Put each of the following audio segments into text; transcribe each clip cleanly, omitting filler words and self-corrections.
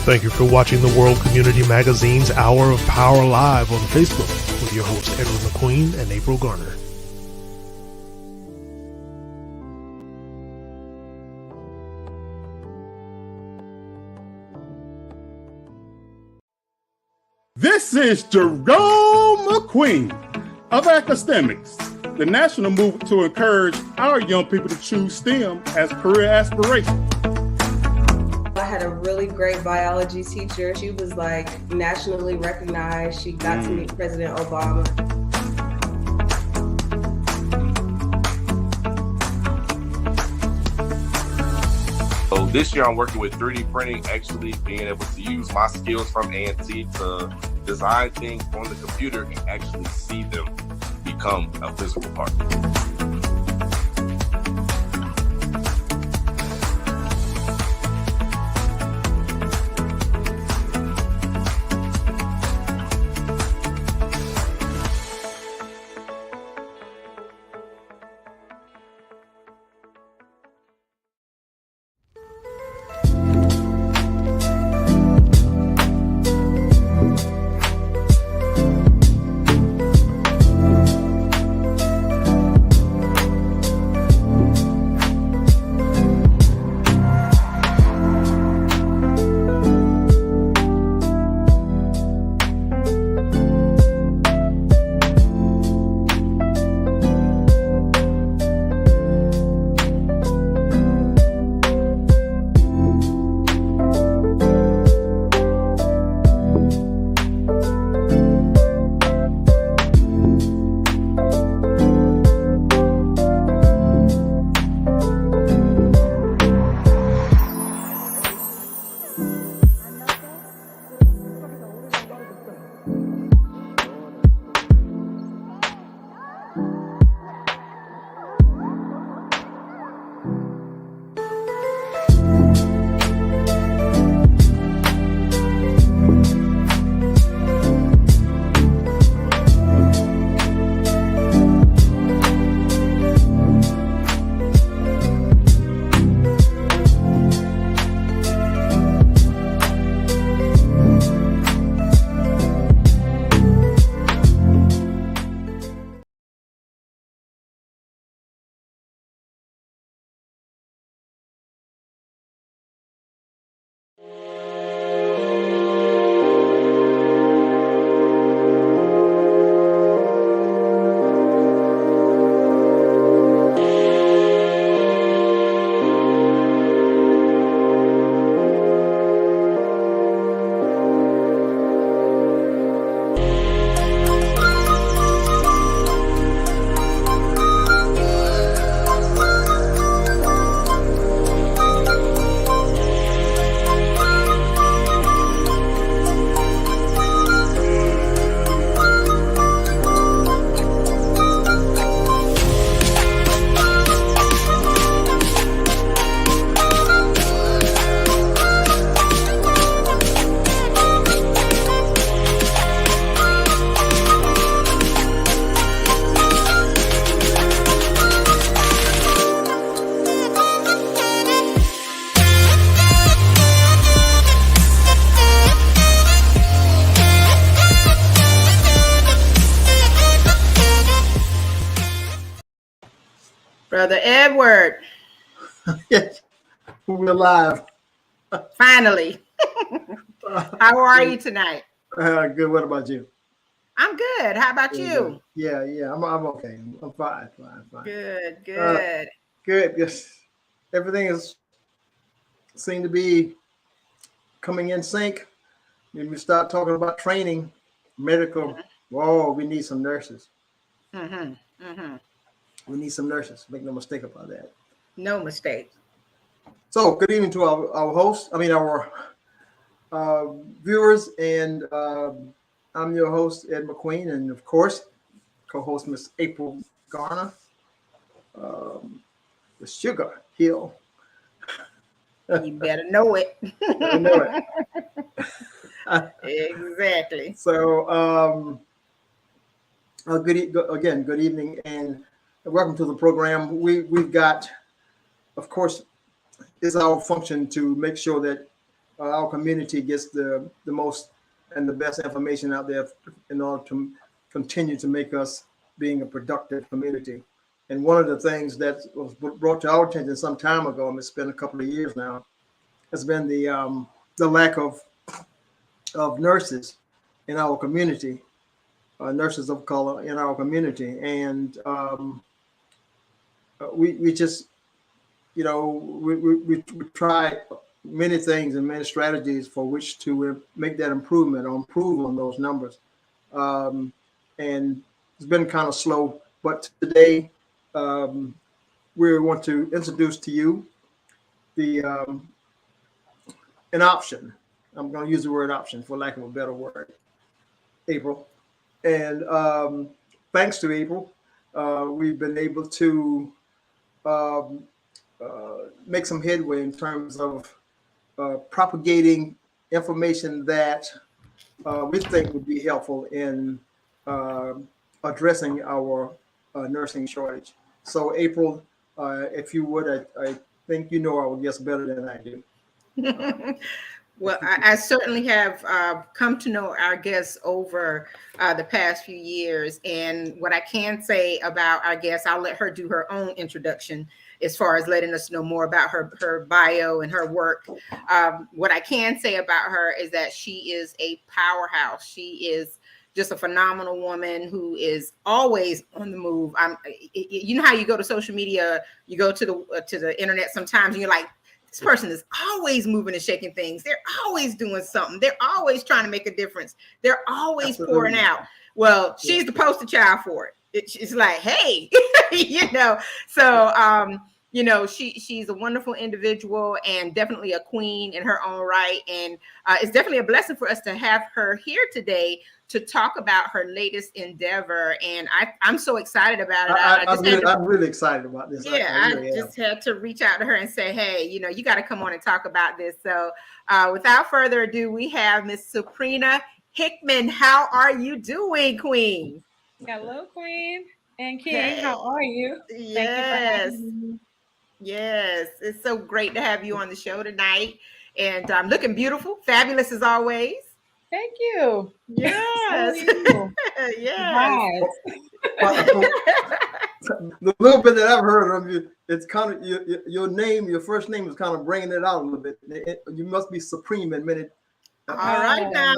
Thank you for watching the World Community Magazine's Hour of Power Live on Facebook with your hosts Edward McQueen and April Garner. This is Jerome McQueen of Academics, the national movement to encourage our young people to choose STEM as career aspiration. I had a really great biology teacher. She was like nationally recognized. She got to meet President Obama. So this year I'm working with 3D printing, actually being able to use my skills from A&T to design things on the computer and actually see them become a physical part. Brother Edward. Yes, we're live. Finally. How are you tonight? Good. What about you? I'm good. How about you? Yeah. I'm okay. I'm fine. Good. Good. Yes. Everything is seem to be coming in sync. When we start talking about training, medical, whoa, we need some nurses. We need some nurses. Make no mistake about that. No mistake. So, good evening to our hosts. Our viewers, and I'm your host, Ed McQueen, and of course, co-host Miss April Garner, the Sugar Hill. You better know it. Better know it. Exactly. So, good evening, and welcome to the program. We've got, of course, it's our function to make sure that our community gets the most and the best information out there in order to continue to make us being a productive community. And one of the things that was brought to our attention some time ago, and it's been a couple of years now, has been the lack of nurses in our community, nurses of color in our community. And we just, you know, we tried many things and many strategies for which to make that improvement or improve on those numbers. And it's been kind of slow, but today we want to introduce to you the an option. I'm going to use the word option for lack of a better word, April. And thanks to April, we've been able to make some headway in terms of propagating information that we think would be helpful in addressing our nursing shortage. So April, if you would, I think you know our guests better than I do. Well, I certainly have come to know our guests over the past few years. And what I can say about our guests, I'll let her do her own introduction as far as letting us know more about her bio and her work. What I can say about her is that she is a powerhouse. She is just a phenomenal woman who is always on the move. You know how you go to social media, you go to the internet sometimes, and you're like, this person is always moving and shaking things. They're always doing something. They're always trying to make a difference. They're always pouring out. Well, she's the poster child for it. It's like, hey, you know. So, you know, she's a wonderful individual and definitely a queen in her own right. And it's definitely a blessing for us to have her here today to talk about her latest endeavor. And I'm so excited about it. I'm really excited about this. Yeah, I just had to reach out to her and say, hey, you know, you got to come on and talk about this. So without further ado, we have Miss Suprena Hickman. How are you doing, Queen? Hello, Queen and King. Hey. How are you? Yes. Yes. It's so great to have you on the show tonight. And looking beautiful, fabulous as always. Thank you. Yes. Yes. The little bit that I've heard of you, it's kind of your name, your first name is kind of bringing it out a little bit. You must be supreme in many. All right now.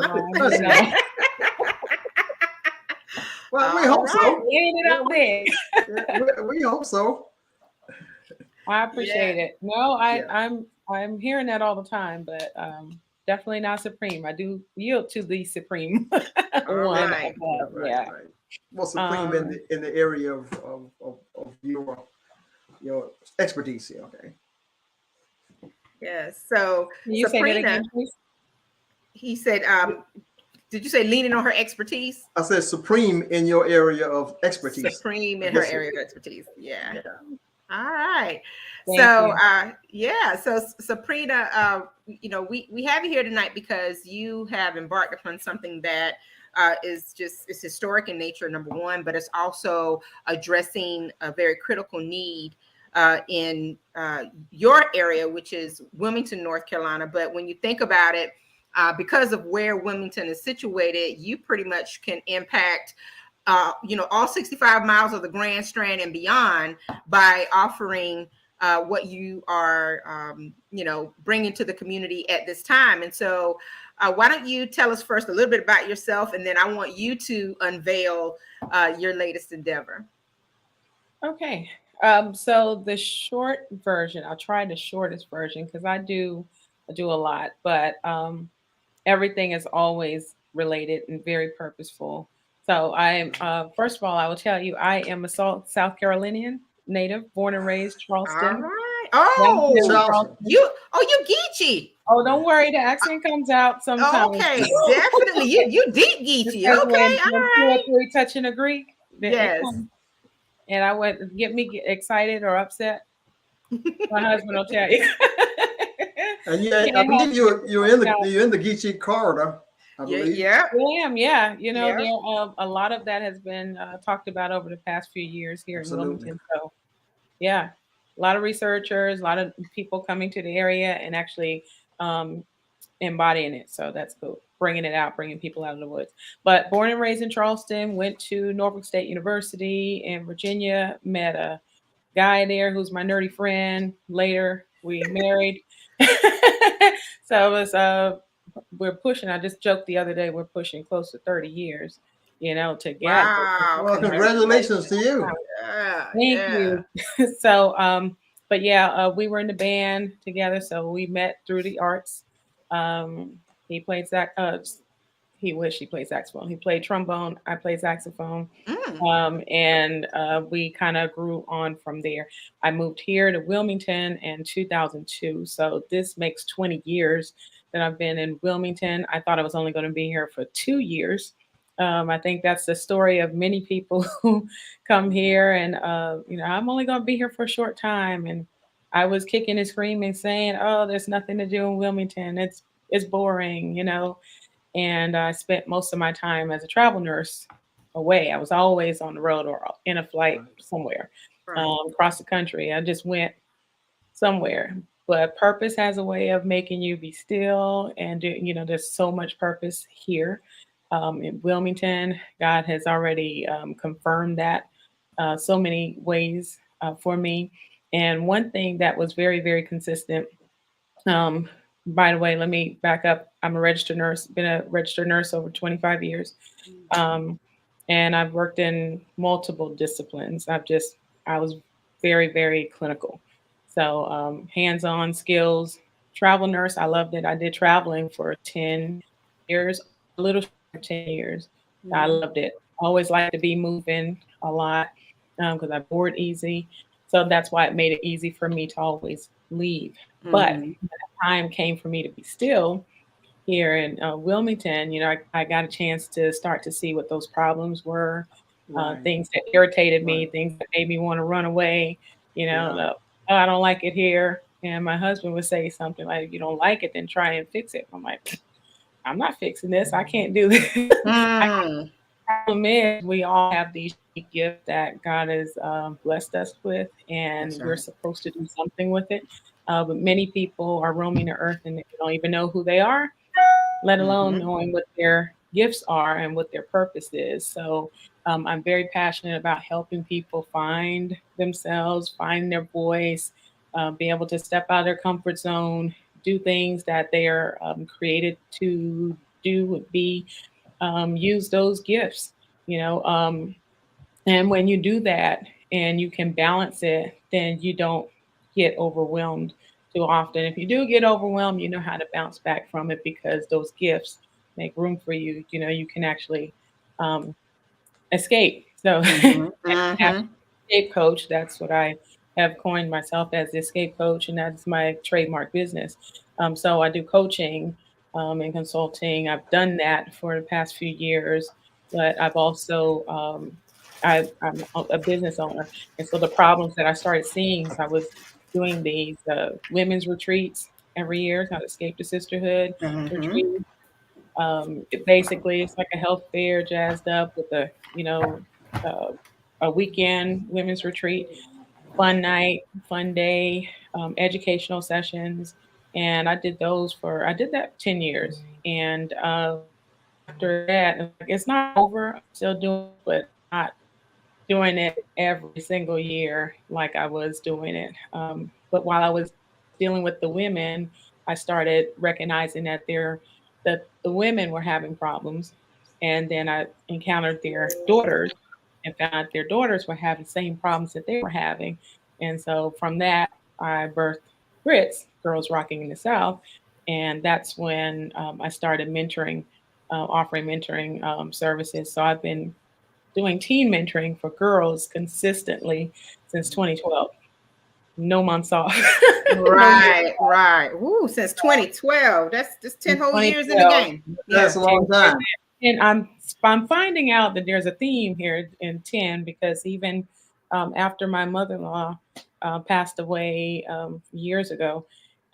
Well, we hope so. We hope so. I appreciate it. No, I'm hearing that all the time, but definitely not supreme. I do yield to the supreme one. Right. Right. Well, supreme in the area of your expertise. Okay. Yes. So Can you say that again, please? He said, did you say leaning on her expertise? I said supreme in your area of expertise. Supreme in her area of expertise. Yeah. All right. Thank So you. so Suprena, you know, we have you here tonight because you have embarked upon something that is historic in nature, number one, but it's also addressing a very critical need in your area, which is Wilmington, North Carolina. But when you think about it, because of where Wilmington is situated, you pretty much can impact you know, all 65 miles of the Grand Strand and beyond by offering what you are, you know, bringing to the community at this time. And so why don't you tell us first a little bit about yourself, and then I want you to unveil your latest endeavor. Okay. So the short version, I'll try the shortest version because I do a lot, but everything is always related and very purposeful. So I'm, first of all, I will tell you, I am a South Carolinian native, born and raised Charleston. All right. Oh, you Geechee. Oh, don't worry, the accent comes out sometimes. Okay, definitely. You deep Geechee. Okay, all right. 2 or 3 touching a Greek. Yes. And I went get me excited or upset. My husband will tell you. And yeah, I believe you're in the Geechee corridor. Yeah. I am. Yeah. You know, there a lot of that has been talked about over the past few years here in Wilmington. So, yeah, a lot of researchers, a lot of people coming to the area and actually embodying it. So that's cool. Bringing it out, bringing people out of the woods. But born and raised in Charleston, went to Norfolk State University in Virginia, met a guy there who's my nerdy friend. Later, we married. So it was, we're pushing, I just joked the other day, we're pushing close to 30 years, together. Wow. Well, congratulations to you. Thank you. So, but yeah, we were in the band together. So we met through the arts. He played he played saxophone. He played trombone. I played saxophone. And we kind of grew on from there. I moved here to Wilmington in 2002. So this makes 20 years that I've been in Wilmington. I thought I was only going to be here for 2 years. I think that's the story of many people who come here and, I'm only going to be here for a short time. And I was kicking and screaming saying, oh, there's nothing to do in Wilmington. It's boring, And I spent most of my time as a travel nurse away. I was always on the road or in a flight somewhere across the country. I just went somewhere. But purpose has a way of making you be still. And, there's so much purpose here. In Wilmington, God has already confirmed that so many ways for me. And one thing that was very, very consistent, by the way, let me back up. I'm a registered nurse, been a registered nurse over 25 years. And I've worked in multiple disciplines. I was very, very clinical. So hands-on skills, travel nurse, I loved it. I did traveling for 10 years, a little 10 years. I loved it. Always liked to be moving a lot because I bored easy. So that's why it made it easy for me to always leave. But when the time came for me to be still here in Wilmington, I got a chance to start to see what those problems were, things that irritated me, things that made me want to run away, oh, I don't like it here. And my husband would say something like, if you don't like it, then try and fix it. I'm like, I'm not fixing this. I can't do this. The problem is we all have these gifts that God has blessed us with, and we're supposed to do something with it. But many people are roaming the earth and they don't even know who they are, let alone knowing what their gifts are and what their purpose is. So I'm very passionate about helping people find themselves, find their voice, be able to step out of their comfort zone, do things that they are created to do, be, use those gifts, and when you do that and you can balance it, then you don't get overwhelmed too often. If you do get overwhelmed, you know how to bounce back from it because those gifts make room for you. You can actually escape. So escape coach, that's what I have coined myself as, the escape coach, and that's my trademark business. So I do coaching and consulting. I've done that for the past few years, but I've also I'm a business owner, and so the problems that I started seeing, so I was doing these women's retreats every year, called Escape to Sisterhood retreat. Basically, it's like a health fair jazzed up with a weekend women's retreat, fun night, fun day, educational sessions. And I did that 10 years. And after that, it's not over. I'm still doing it, but not doing it every single year like I was doing it. But while I was dealing with the women, I started recognizing that the women were having problems. And then I encountered their daughters and found out their daughters were having the same problems that they were having. And so from that, I birthed Grits, Girls Rocking in the South. And that's when I started mentoring, offering mentoring services. So I've been doing teen mentoring for girls consistently since 2012. No months off. Right. Woo, since 2012. That's just 10 whole years in the game. That's a long time. And I'm finding out that there's a theme here in 10 because even after my mother-in-law passed away years ago,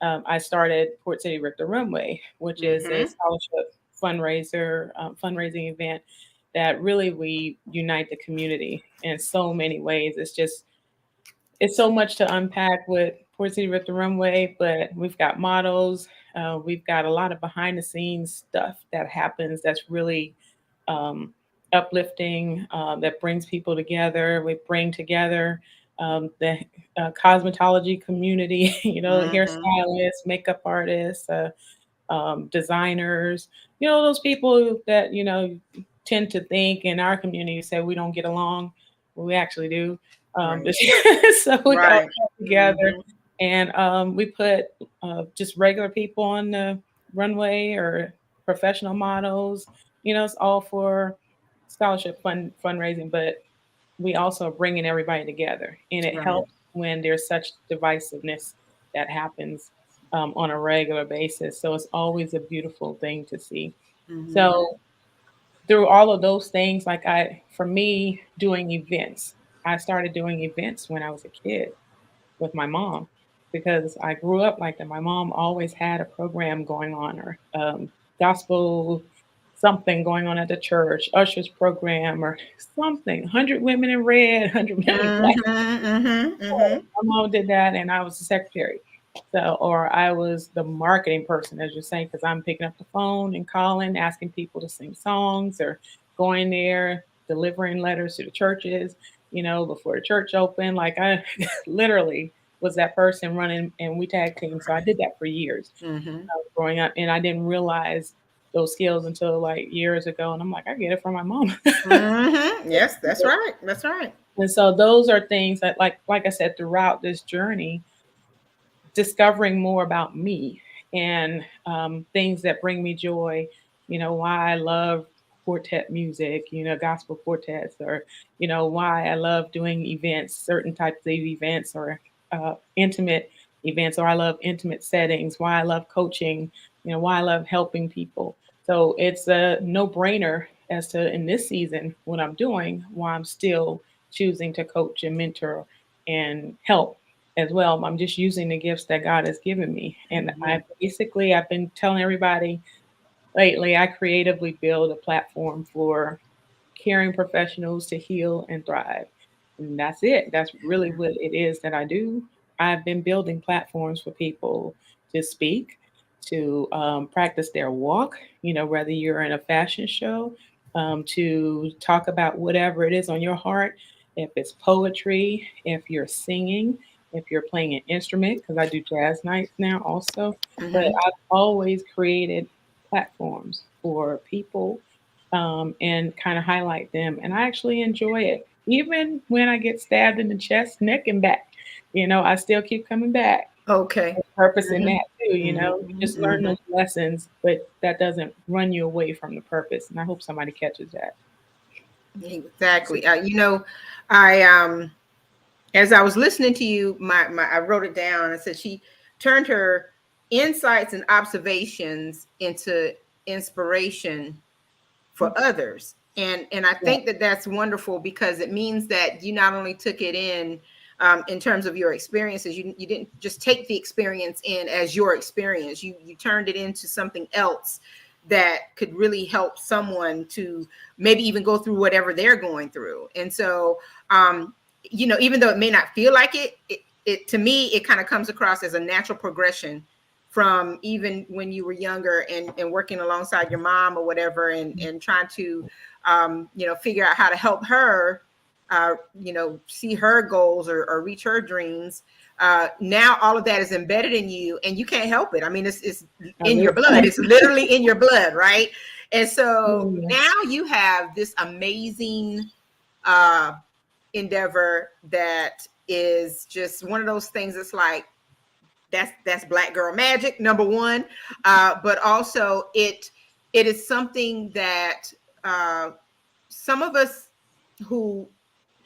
I started Port City Rip the Runway, which is a scholarship fundraising event that really we unite the community in so many ways. It's so much to unpack with Port City Rip the Runway, but we've got mottos, We've got a lot of behind the scenes stuff that happens that's really uplifting, that brings people together. We bring together the cosmetology community, hairstylists, makeup artists, designers, those people that, tend to think in our community say we don't get along. Well, we actually do. Right. So we all Right. come together Mhm. and we put just regular people on the runway or professional models. It's all for scholarship fundraising, but we also are bringing everybody together, and it Right. helps when there's such divisiveness that happens on a regular basis. So it's always a beautiful thing to see. Mhm. So through all of those things, for me, doing events, I started doing events when I was a kid with my mom because I grew up like that. My mom always had a program going on or gospel something going on at the church, Usher's program or something. 100 Women in Red, 100 Men in Black. Mhm. Mhm. Mhm. My mom did that, and I was the secretary. So, or I was the marketing person, as you're saying, because I'm picking up the phone and calling, asking people to sing songs or going there, delivering letters to the churches, before the church opened. Like I literally was that person running, and we tag team. So I did that for years Mhm. growing up, and I didn't realize those skills until like years ago. And I'm like, I get it from my mom. Mhm. Yes, that's right. That's right. And so those are things that, like I said, throughout this journey, discovering more about me and things that bring me joy, why I love quartet music, gospel quartets, or, why I love doing events, certain types of events, or intimate events, or I love intimate settings, why I love coaching, why I love helping people. So it's a no brainer as to in this season what I'm doing, why I'm still choosing to coach and mentor and help as well. I'm just using the gifts that God has given me. And Mhm. I've been telling everybody lately, I creatively build a platform for caring professionals to heal and thrive. And that's it. That's really what it is that I do. I've been building platforms for people to speak, to practice their walk, whether you're in a fashion show, to talk about whatever it is on your heart, if it's poetry, if you're singing, if you're playing an instrument, because I do jazz nights now also. But Mhm. I've always created platforms for people and kind of highlight them. And I actually enjoy it. Even when I get stabbed in the chest, neck, and back, I still keep coming back. Okay. There's purpose in Mhm. that too, Mhm. you just learn Mhm. those lessons, but that doesn't run you away from the purpose. And I hope somebody catches that. Exactly. I as I was listening to you, I wrote it down. I said she turned her insights and observations into inspiration for others, and I Yeah. think that that's wonderful because it means that you not only took it in terms of your experiences, you didn't just take the experience in as your experience. You turned it into something else that could really help someone to maybe even go through whatever they're going through. And so even though it may not feel like it to me, it kind of comes across as a natural progression from even when you were younger and working alongside your mom or whatever, and trying to figure out how to help her see her goals or reach her dreams. Now all of that is embedded in you and you can't help it. I mean, it's I in live your blood. It's literally in your blood, right? And so yeah. now you have this amazing uh endeavor that is just one of those things that's like that's Black girl magic, number one. But also it is something that some of us who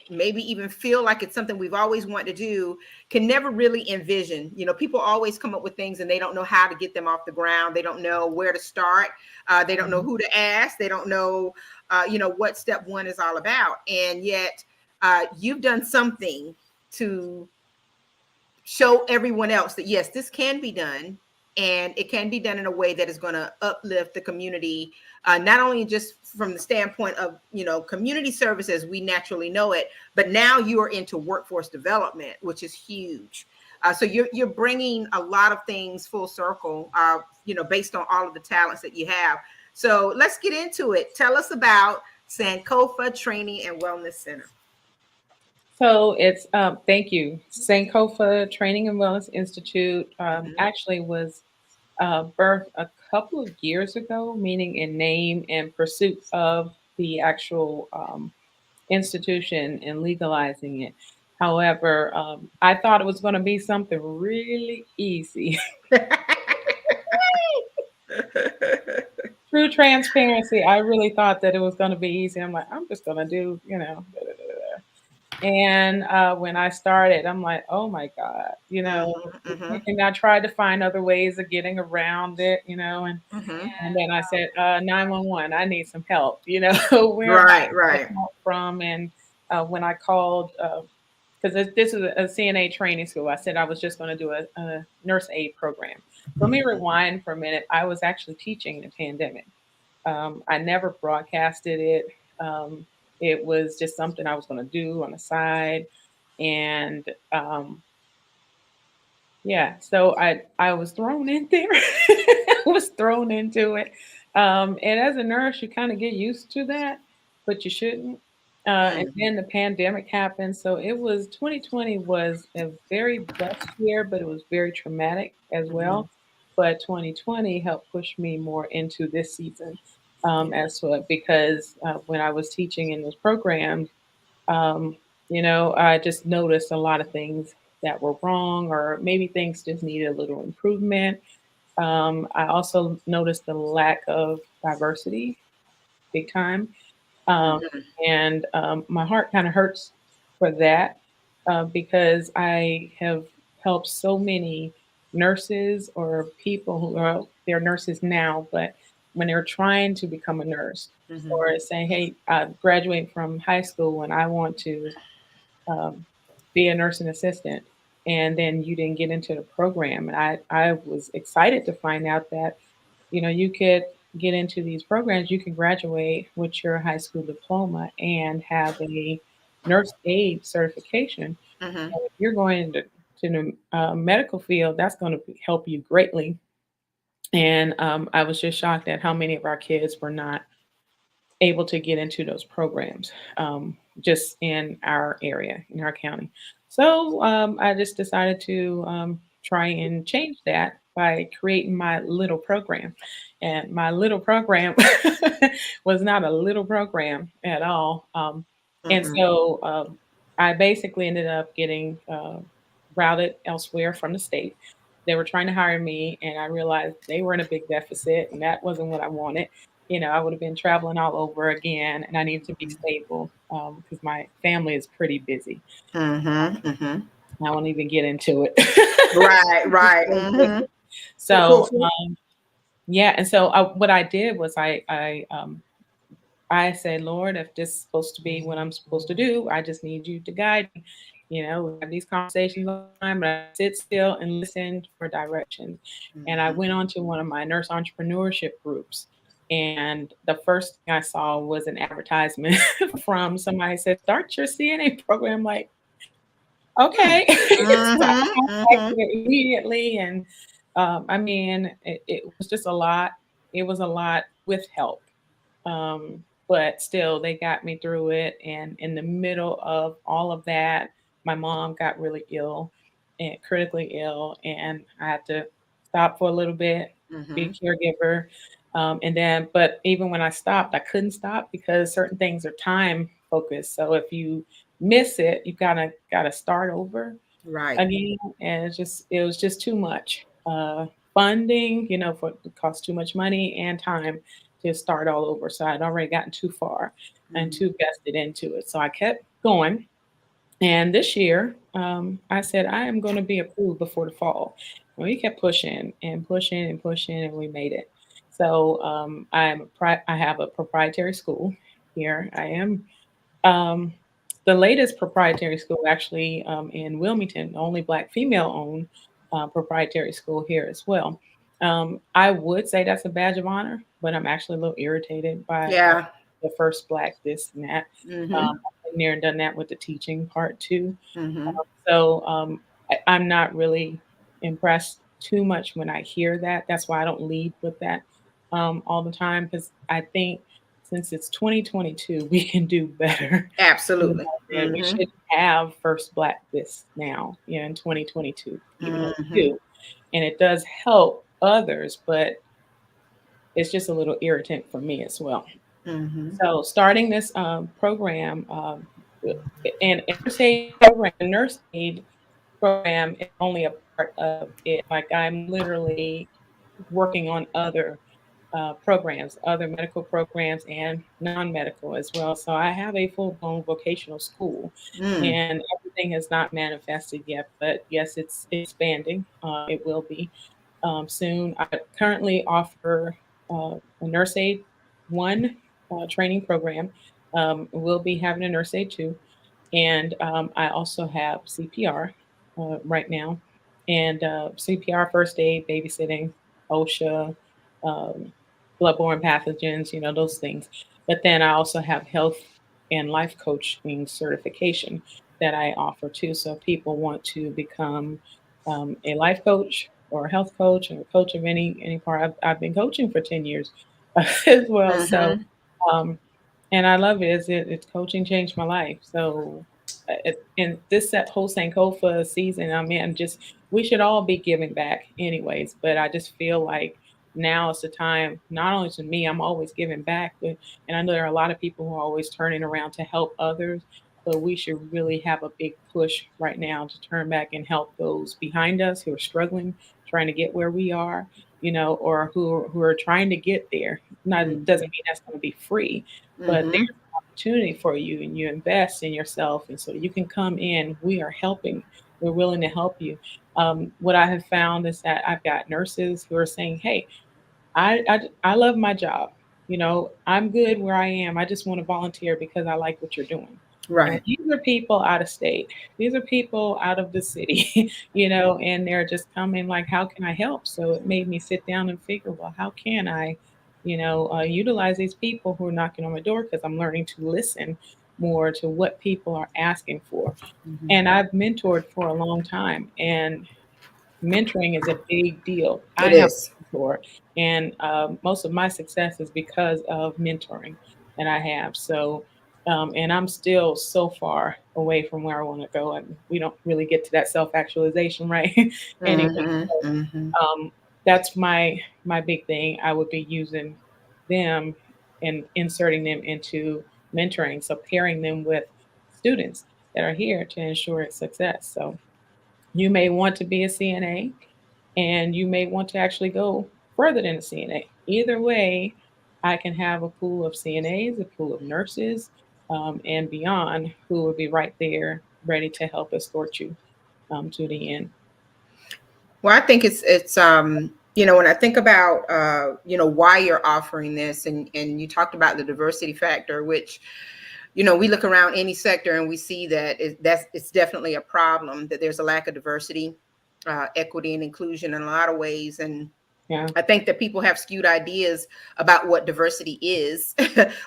maybe even feel like it's something we've always wanted to do can never really envision. People always come up with things and they don't know how to get them off the ground. They don't know where to start. They don't know who to ask. They don't know what step one is all about. And yet you've done something to show everyone else that yes, this can be done, and it can be done in a way that is going to uplift the community, not only just from the standpoint of community service as we naturally know it, but now you are into workforce development, which is huge. So you're bringing a lot of things full circle, based on all of the talents that you have. So let's get into it. Tell us about Sankofa Training and Wellness Center. So it's thank you. Sankofa Training and Wellness Institute actually was birthed a couple of years ago, meaning in name and pursuit of the actual institution and legalizing it. However, I thought it was going to be something really easy. True transparency, I really thought that it was going to be easy. I'm like, I'm just going to do, da, da, da, da. And when I started, I'm like, oh my God, and I tried to find other ways of getting around it, and then I said, 911, I need some help, where am I Right. getting help from? And when I called, because this is a CNA training school, I said I was just going to do a nurse aid program. Let me rewind for a minute. I was actually teaching in the pandemic. I never broadcasted it. It was just something I was going to do on the side. And so I was thrown in there. I was thrown into it. And as a nurse, you kind of get used to that, but you shouldn't. And then the pandemic happened. So 2020 was a very blessed year, but it was very traumatic as well. But 2020 helped push me more into this season as to it, because when I was teaching in those programs, I just noticed a lot of things that were wrong, or maybe things just needed a little improvement. I also noticed the lack of diversity big time. And my heart kind of hurts for that because I have helped so many nurses or people who are they're nurses now, but when they're trying to become a nurse or saying, hey, I'm graduating from high school and I want to be a nursing assistant, and then you didn't get into the program. And I was excited to find out that, you could get into these programs, you can graduate with your high school diploma and have a nurse aid certification. And if you're going to the medical field, that's going to help you greatly. And I was just shocked at how many of our kids were not able to get into those programs just in our area, in our county. So I just decided to try and change that by creating my little program. And my little program was not a little program at all. And so I basically ended up getting routed elsewhere from the state. They were trying to hire me, and I realized they were in a big deficit, and that wasn't what I wanted. I would have been traveling all over again, and I needed to be stable because my family is pretty busy. I won't even get into it. Right. So, and so what I did was I said, Lord, if this is supposed to be what I'm supposed to do, I just need you to guide me. We have these conversations all the time, but I sit still and listen for direction. And I went on to one of my nurse entrepreneurship groups. And the first thing I saw was an advertisement from somebody said, start your CNA program. Like, okay. So I contacted it immediately. And it was just a lot. It was a lot with help. But still, they got me through it. And in the middle of all of that, my mom got really ill and critically ill. And I had to stop for a little bit, be a caregiver. But even when I stopped, I couldn't stop because certain things are time focused. So if you miss it, you gotta start over again. And it was just too much funding, it costs too much money and time to start all over. So I'd already gotten too far and too vested into it. So I kept going. And this year, I said, I am going to be approved before the fall. And we kept pushing and pushing and pushing, and we made it. So I have a proprietary school here. I am the latest proprietary school actually in Wilmington, the only Black female-owned proprietary school here as well. I would say that's a badge of honor, but I'm actually a little irritated by the first Black this and that. I've been there and done that with the teaching part too. I'm not really impressed too much when I hear that. That's why I don't lead with that all the time, because I think since it's 2022, we can do better. You Absolutely. know, and we should have First Black this now, in 2022, even though we do. And it does help others, but it's just a little irritant for me as well. So starting this program, and nurse aid program, nurse aid program is only a part of it. Like I'm literally working on other programs, other medical programs and non-medical as well. So I have a full-blown vocational school, and everything has not manifested yet, but yes, it's expanding. It will be soon. I currently offer a nurse aid one training program. We'll be having a nurse aid two, and I also have CPR right now, and CPR, first aid, babysitting, OSHA, um, bloodborne pathogens, those things. But then I also have health and life coaching certification that I offer too. So if people want to become a life coach or a health coach or a coach of any part. I've been coaching for 10 years as well. So um, and I love it. It's coaching changed my life. So, in this whole Sankofa season, I mean, we should all be giving back, anyways. But I just feel like now is the time. Not only to me, I'm always giving back, but and I know there are a lot of people who are always turning around to help others. But we should really have a big push right now to turn back and help those behind us who are struggling, trying to get where we are, or who are trying to get there. Not doesn't mean that's going to be free, but there's an opportunity for you, and you invest in yourself, and so you can come in. We are helping. We're willing to help you. What I have found is that I've got nurses who are saying, "Hey, I love my job. I'm good where I am. I just want to volunteer because I like what you're doing." And Right. these are people out of state. These are people out of the city, and they're just coming like, how can I help? So it made me sit down and figure, well, how can I, utilize these people who are knocking on my door, because I'm learning to listen more to what people are asking for. And I've mentored for a long time, and mentoring is a big deal. I It have is. a mentor, and most of my success is because of mentoring that I have. So, and I'm still so far away from where I want to go, and we don't really get to that self actualization, right? Anyway, so, that's my big thing. I would be using them and inserting them into mentoring, so pairing them with students that are here to ensure its success. So you may want to be a CNA, and you may want to actually go further than a CNA. Either way, I can have a pool of CNAs, a pool of nurses, and beyond, who will be right there ready to help escort you to the end. Well, I think it's when I think about why you're offering this, and you talked about the diversity factor, which we look around any sector and we see that it's definitely a problem, that there's a lack of diversity, equity, and inclusion in a lot of ways. And Yeah. I think that people have skewed ideas about what diversity is,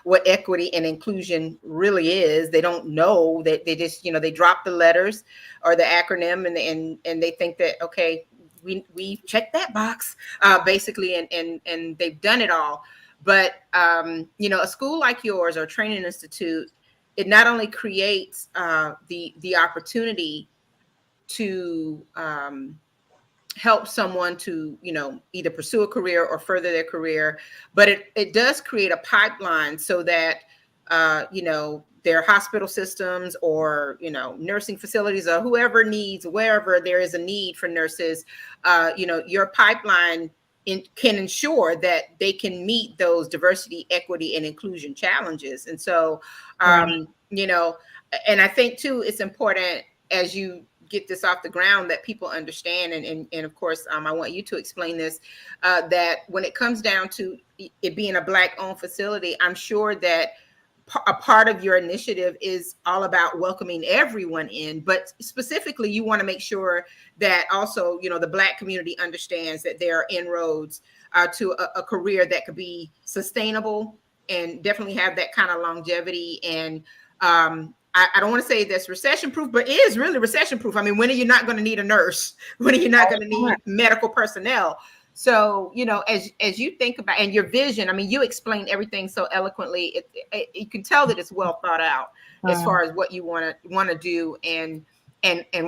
what equity and inclusion really is. They don't know that. They just, they drop the letters or the acronym, and they think that, okay, we checked that box, basically, and they've done it all. But a school like yours or training institute, it not only creates the opportunity to help someone to either pursue a career or further their career, but it does create a pipeline so that their hospital systems or nursing facilities or whoever needs, wherever there is a need for nurses, your pipeline can ensure that they can meet those diversity, equity, and inclusion challenges. And so and I think too, it's important, as you get this off the ground, that people understand, and of course, I want you to explain this, that when it comes down to it being a Black owned facility, I'm sure that a part of your initiative is all about welcoming everyone in, but specifically you want to make sure that also the Black community understands that there are inroads to a career that could be sustainable and definitely have that kind of longevity, and I don't want to say that's recession proof, but it is really recession proof. I mean, when are you not going to need a nurse? When are you not going to need medical personnel? So, you know, as you think about, and your vision, I mean, you explained everything so eloquently. You can tell that it's well thought out as far as what you want to do and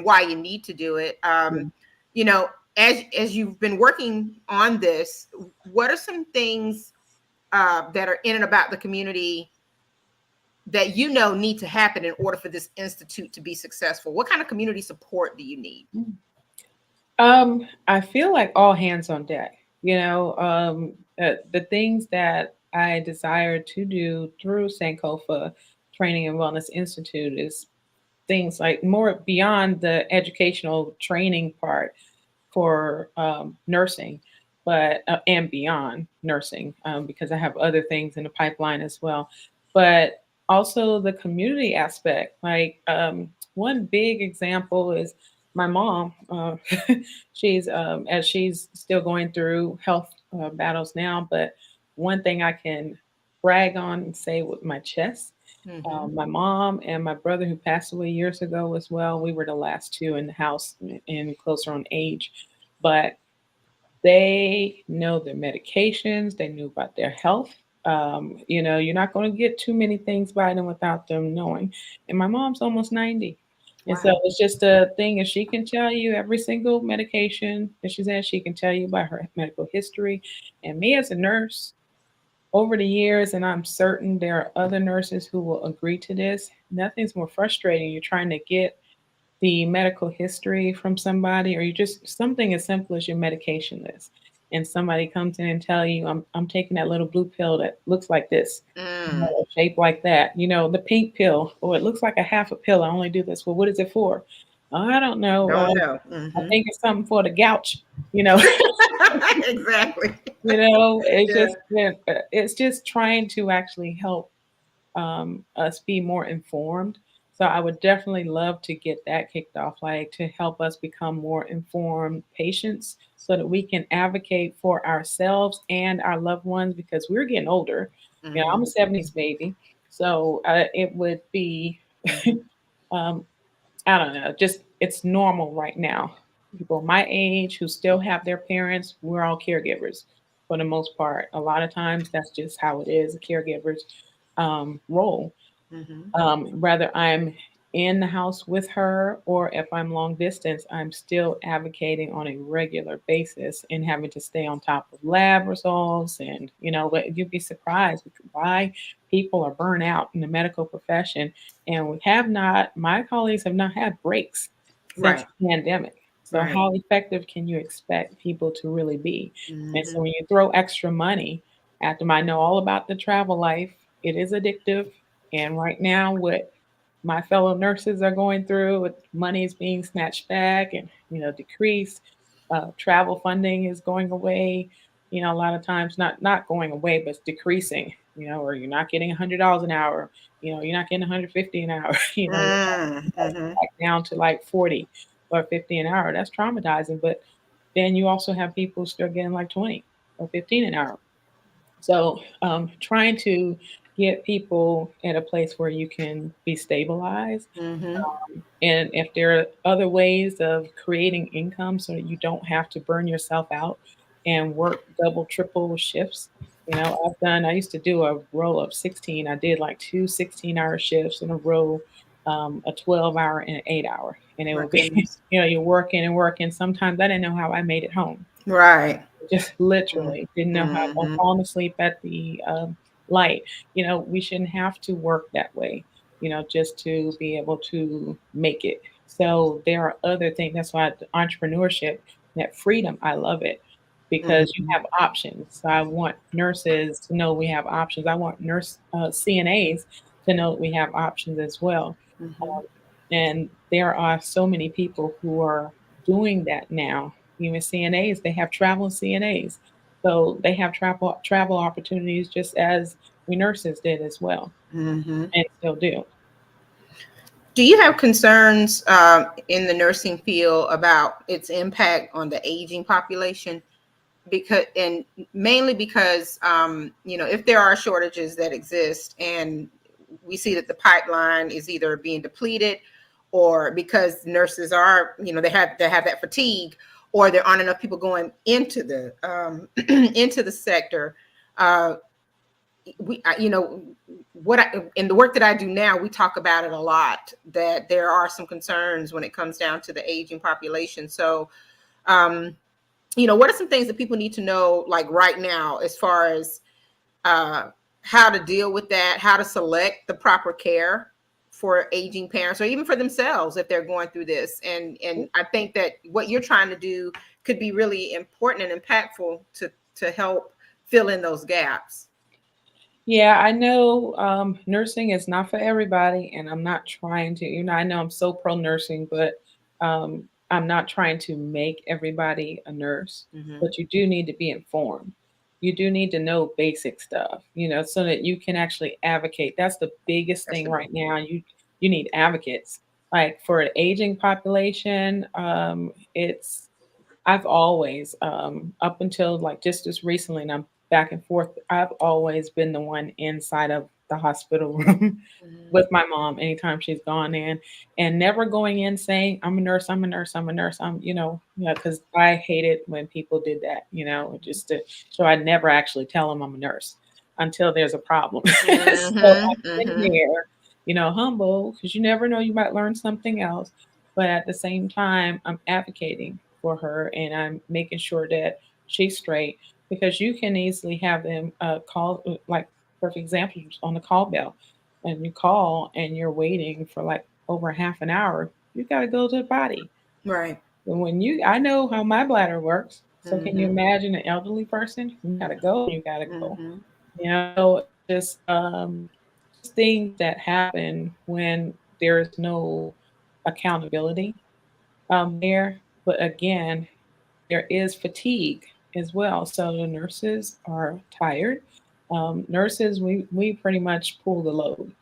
why you need to do it. You know, as you've been working on this, what are some things that are in and about the community that you know need to happen in order for this institute to be successful? What kind of community support do you need? I feel like all hands on deck. You know, the things that I desire to do through Sankofa Training and Wellness Institute is things like more beyond the educational training part for nursing, but and beyond nursing, because I have other things in the pipeline as well. But also the community aspect. Like one big example is my mom. She's as she's still going through health battles now, but one thing I can brag on and say with my chest. My mom and my brother, who passed away years ago as well, we were the last two in the house and closer on age, but they know their medications, they knew about their health. You know, you're not going to get too many things by them without them knowing. And my mom's almost 90. And so it's just a thing, if she can tell you every single medication that she's had, she can tell you about her medical history. And me as a nurse, over the years, and I'm certain there are other nurses who will agree to this, nothing's more frustrating. You're trying to get the medical history from somebody, or you just something as simple as your medication list. And somebody comes in and tell you, I'm taking that little blue pill that looks like this, you know, shaped like that, you know, the pink pill, or it looks like a half a pill. I only do this. Well, what is it for? Oh, I don't know. I think it's something for the gout, you know. Exactly. You know, it's just trying to actually help us be more informed. So I would definitely love to get that kicked off, like to help us become more informed patients so that we can advocate for ourselves and our loved ones, because we're getting older. You know, I'm a 70s baby. So it would be, I don't know, just it's normal right now. People my age who still have their parents, we're all caregivers for the most part. A lot of times that's just how it is, a caregiver's role. Whether I'm in the house with her or if I'm long distance, I'm still advocating on a regular basis and having to stay on top of lab results. And, you know, you'd be surprised why people are burnt out in the medical profession. And my colleagues have not had breaks since the pandemic. So how effective can you expect people to really be? And so when you throw extra money at them, I know all about the travel life. It is addictive. And right now, what my fellow nurses are going through, with money is being snatched back and, you know, decreased. Travel funding is going away. You know, a lot of times not going away, but it's decreasing. You know, or you're not getting $100 an hour. You know, you're not getting 150 an hour. You know, back down to like 40 or 50 an hour. That's traumatizing. But then you also have people still getting like 20 or 15 an hour. So trying to get people at a place where you can be stabilized. And if there are other ways of creating income so that you don't have to burn yourself out and work double, triple shifts. You know, I used to do a row of 16. I did like 2 16-hour shifts in a row, a 12-hour and an 8-hour. And it would be, you know, you're working and working. Sometimes I didn't know how I made it home. Just literally didn't know how to fall asleep at the light. You know, we shouldn't have to work that way, you know, just to be able to make it. So there are other things. That's why the entrepreneurship, that freedom, I love it because you have options. So I want nurses to know we have options. I want CNAs to know that we have options as well. And there are so many people who are doing that now. Even CNAs, they have traveling CNAs. So they have travel opportunities just as we nurses did as well, and still do. Do you have concerns in the nursing field about its impact on the aging population? Mainly because you know, if there are shortages that exist, and we see that the pipeline is either being depleted, or because nurses are, they have that fatigue, or there aren't enough people going into the into the sector. In the work that I do now, we talk about it a lot, that there are some concerns when it comes down to the aging population. So, what are some things that people need to know, like right now, as far as how to deal with that, how to select the proper care for aging parents, or even for themselves if they're going through this? And I think that what you're trying to do could be really important and impactful to help fill in those gaps. Yeah, I know nursing is not for everybody, and I'm not trying to, I know I'm so pro nursing, but I'm not trying to make everybody a nurse, but you do need to be informed. You do need to know basic stuff, so that you can actually advocate. That's the biggest thing right now. You need advocates. Like for an aging population, I've always, up until like just as recently, and I'm back and forth, I've always been the one inside of the hospital room with my mom anytime she's gone in, and never going in saying, I'm a nurse, I'm a nurse, I'm a nurse. Because I hated when people did that, so I never actually tell them I'm a nurse until there's a problem. So I've been there, humble, because you never know, you might learn something else. But at the same time, I'm advocating for her, and I'm making sure that she's straight, because you can easily have them call, like, perfect example, on the call bell, and you call and you're waiting for like over half an hour. You got to go to the body. Right. And I know how my bladder works. So can you imagine an elderly person? You got to go, you got to go. Just things that happen when there's no accountability there. But again, there is fatigue as well. So the nurses are tired. Nurses, we pretty much pull the load.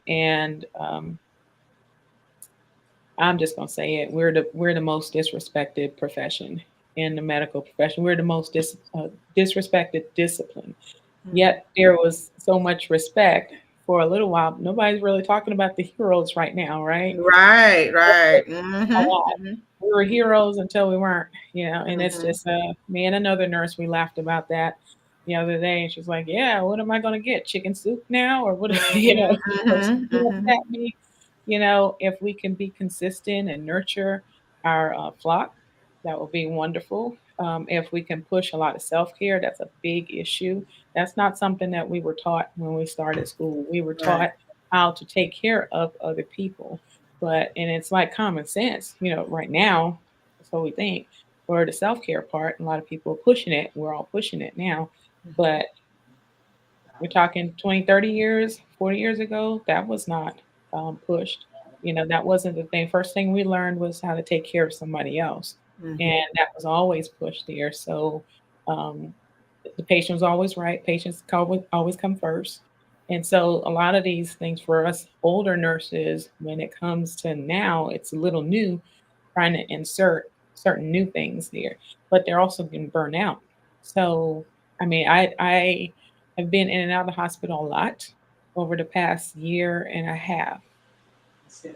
And I'm just gonna say it. We're the most disrespected profession in the medical profession. We're the most disrespected discipline. Yet there was so much respect for a little while. Nobody's really talking about the heroes right now, right? Right. We were heroes until we weren't, and it's just me and another nurse, we laughed about that the other day, and she's like, yeah, what am I going to get? Chicken soup now? Or what, that mean? If we can be consistent and nurture our flock, that would be wonderful. If we can push a lot of self-care, that's a big issue. That's not something that we were taught when we started school. We were taught how to take care of other people. And it's like common sense, right now, that's what we think. For the self-care part, a lot of people are pushing it. We're all pushing it now. But we're talking 20, 30 years, 40 years ago, that was not pushed. That wasn't the thing. First thing we learned was how to take care of somebody else. And that was always pushed there. So the patient was always right. Patients always come first. And so a lot of these things for us older nurses, when it comes to now, it's a little new, trying to insert certain new things there, but they're also getting burnt out. So, I mean, I have been in and out of the hospital a lot over the past year and a half,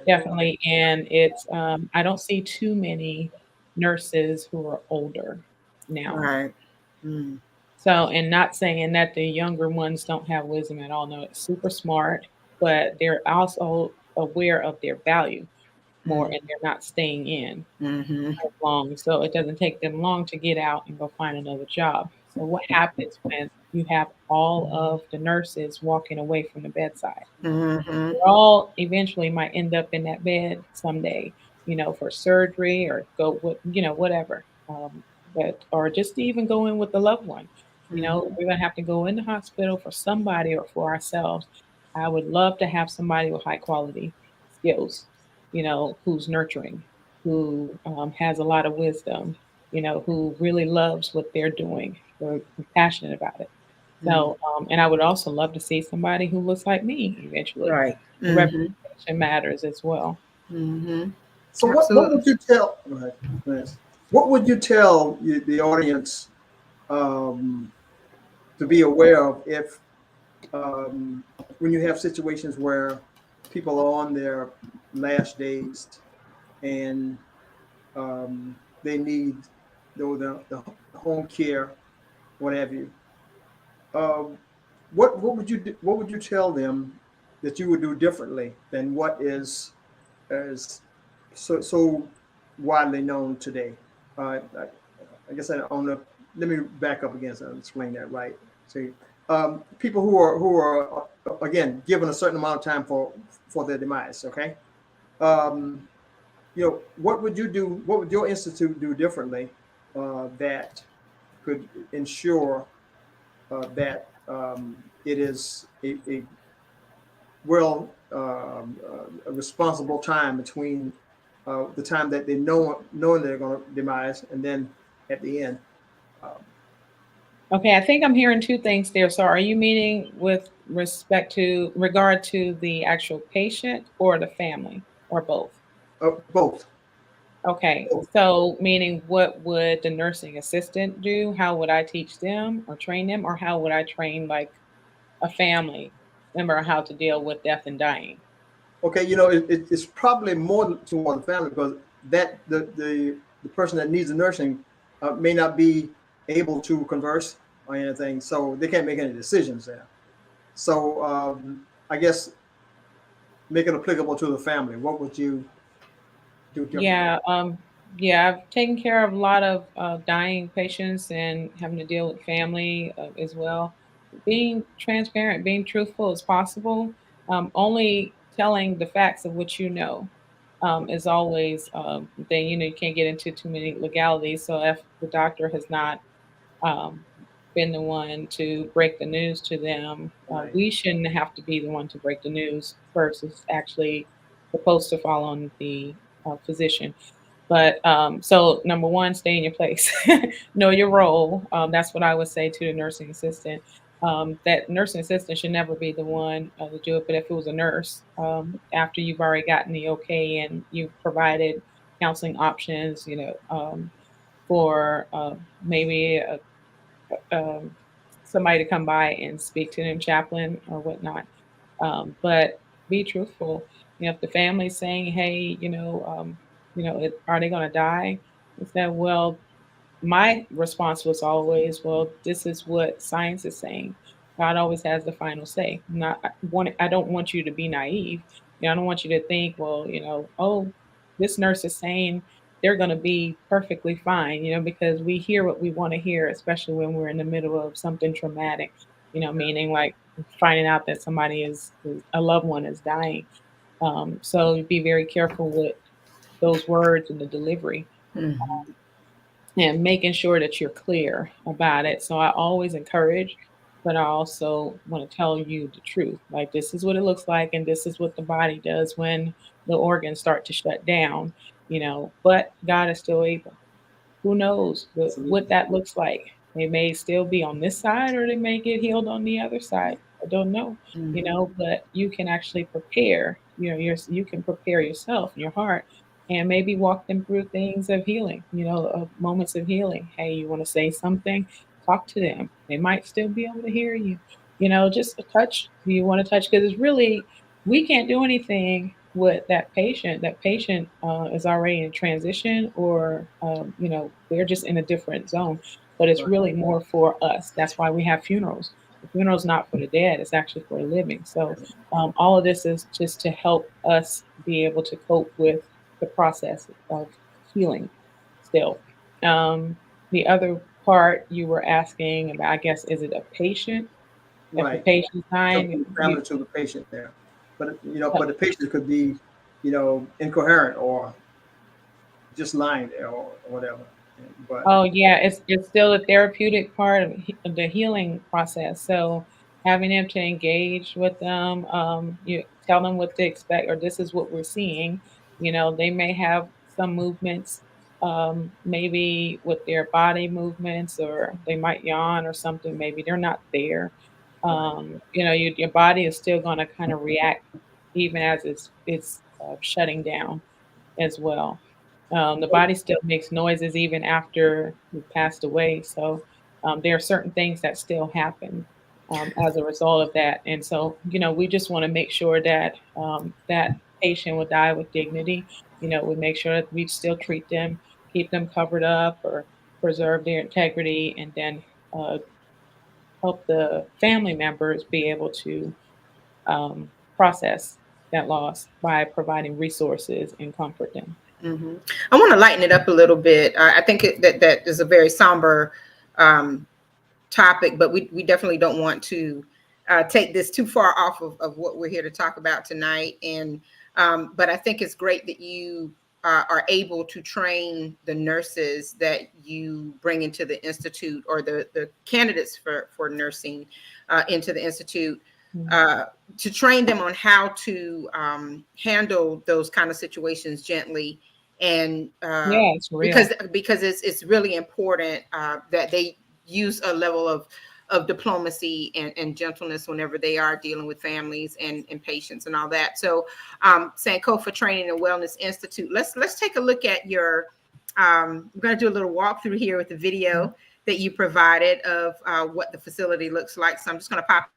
definitely. And it's, I don't see too many nurses who are older now. Right. So, and not saying that the younger ones don't have wisdom at all. No, it's super smart, but they're also aware of their value more, and they're not staying in as long. So it doesn't take them long to get out and go find another job. So what happens when you have all of the nurses walking away from the bedside? They all eventually might end up in that bed someday, for surgery or go with, whatever. Or just to even go in with the loved one. We're going to have to go in the hospital for somebody or for ourselves. I would love to have somebody with high quality skills, who's nurturing, who has a lot of wisdom, who really loves what they're doing, or passionate about it. So, and I would also love to see somebody who looks like me eventually. Right. The representation matters as well. So what would you tell? What would you tell the audience to be aware of if when you have situations where people are on their last days and they need the home care, what have you, um, what would you what would you tell them that you would do differently than what is so widely known today? I guess I don't know. Let me back up again so I explain that right. See, people who are again given a certain amount of time for their demise. Okay, um, what would you do? What would your institute do differently that could ensure that it is a well a responsible time between the time that they knowing they're going to demise and then at the end. Um, Okay, I think I'm hearing two things there. So are you meaning with regard to the actual patient or the family or both? both. Okay, Both. so meaning what would the nursing assistant do? How would I teach them or train them? Or how would I train like a family member how to deal with death and dying? Okay, it's probably more toward the family because that the person that needs the nursing may not be able to converse or anything, so they can't make any decisions there. So I guess make it applicable to the family. What would you do differently? Yeah, yeah, I've taken care of a lot of dying patients and having to deal with family as well. Being transparent, being truthful as possible, only telling the facts of what you know is always then you can't get into too many legalities. So if the doctor has not um, been the one to break the news to them, Right. we shouldn't have to be the one to break the news first. It's actually supposed to fall on the physician. But so number one, stay in your place, know your role. That's what I would say to the nursing assistant. That nursing assistant should never be the one to do it. But if it was a nurse, after you've already gotten the okay and you've provided counseling options, for maybe um, somebody to come by and speak to them, chaplain or whatnot. But be truthful. If the family's saying, "Hey, are they going to die?" I said, "Well, my response was always, well, this is what science is saying. God always has the final say. I don't want you to be naive. I don't want you to think, well, oh, this nurse is saying they're going to be perfectly fine, because we hear what we want to hear, especially when we're in the middle of something traumatic, meaning like finding out that somebody a loved one is dying. So be very careful with those words and the delivery and making sure that you're clear about it. So I always encourage, but I also want to tell you the truth. Like this is what it looks like, and this is what the body does when the organs start to shut down. But God is still able. Who knows what Absolutely. that looks like? They may still be on this side, or they may get healed on the other side. I don't know. But you can actually prepare. You can prepare yourself, your heart, and maybe walk them through things of healing. Moments of healing. Hey, you want to say something? Talk to them. They might still be able to hear you. Just a touch. Do you want to touch? Because it's really we can't do anything with that patient. That patient is already in transition, or they're just in a different zone. But it's Right. really more for us. That's why we have funerals. The funeral's not for the dead; it's actually for the living. So all of this is just to help us be able to cope with the process of healing. Still, the other part you were asking about, I guess, is it a patient? If the Right. patient's From dying, the family to the patient there, but the patient could be incoherent or just lying there or whatever. But oh yeah, it's still a therapeutic part of the healing process. So having them to engage with them, you tell them what to expect, or this is what we're seeing. They may have some movements, maybe with their body movements, or they might yawn or something. Maybe they're not there. right. Your body is still going to kind of react, even as it's shutting down as well. The body still makes noises even after you passed away. So there are certain things that still happen as a result of that. And so, we just want to make sure that that patient will die with dignity. We make sure that we still treat them, keep them covered up, or preserve their integrity, and then help the family members be able to process that loss by providing resources and comfort them. Mm-hmm. I want to lighten it up a little bit. I think that is a very somber topic, but we definitely don't want to take this too far off of what we're here to talk about tonight. And but I think it's great that you are able to train the nurses that you bring into the institute, or the candidates for nursing into the institute, to train them on how to handle those kind of situations gently. And Yeah, it's real. because it's really important that they use a level of diplomacy and gentleness whenever they are dealing with families and patients and all that. So Sankofa Training and Wellness Institute, let's take a look at your we're going to do a little walkthrough here with the video that you provided of what the facility looks like. So I'm just going to pop.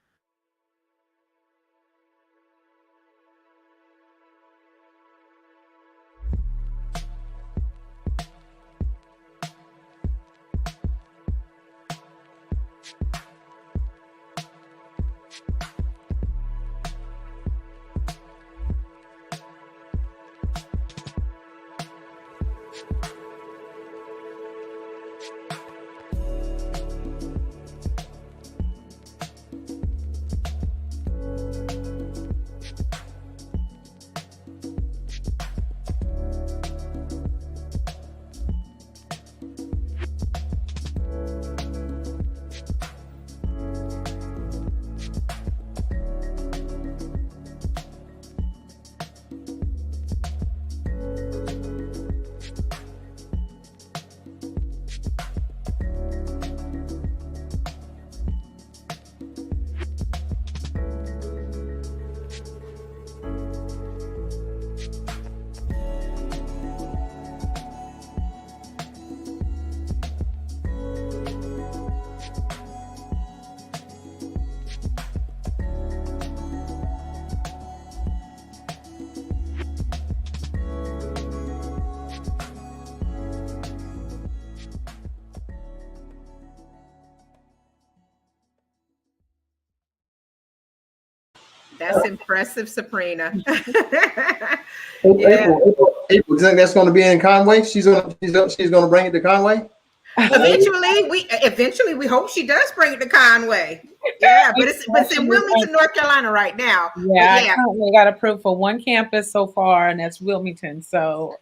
That's impressive, Suprena. Yeah. April, do you think that's going to be in Conway? She's going to bring it to Conway. Eventually, we hope she does bring it to Conway. Yeah, but it's in Wilmington, North Carolina right now. Yeah, I currently got approved for one campus so far, and that's Wilmington. So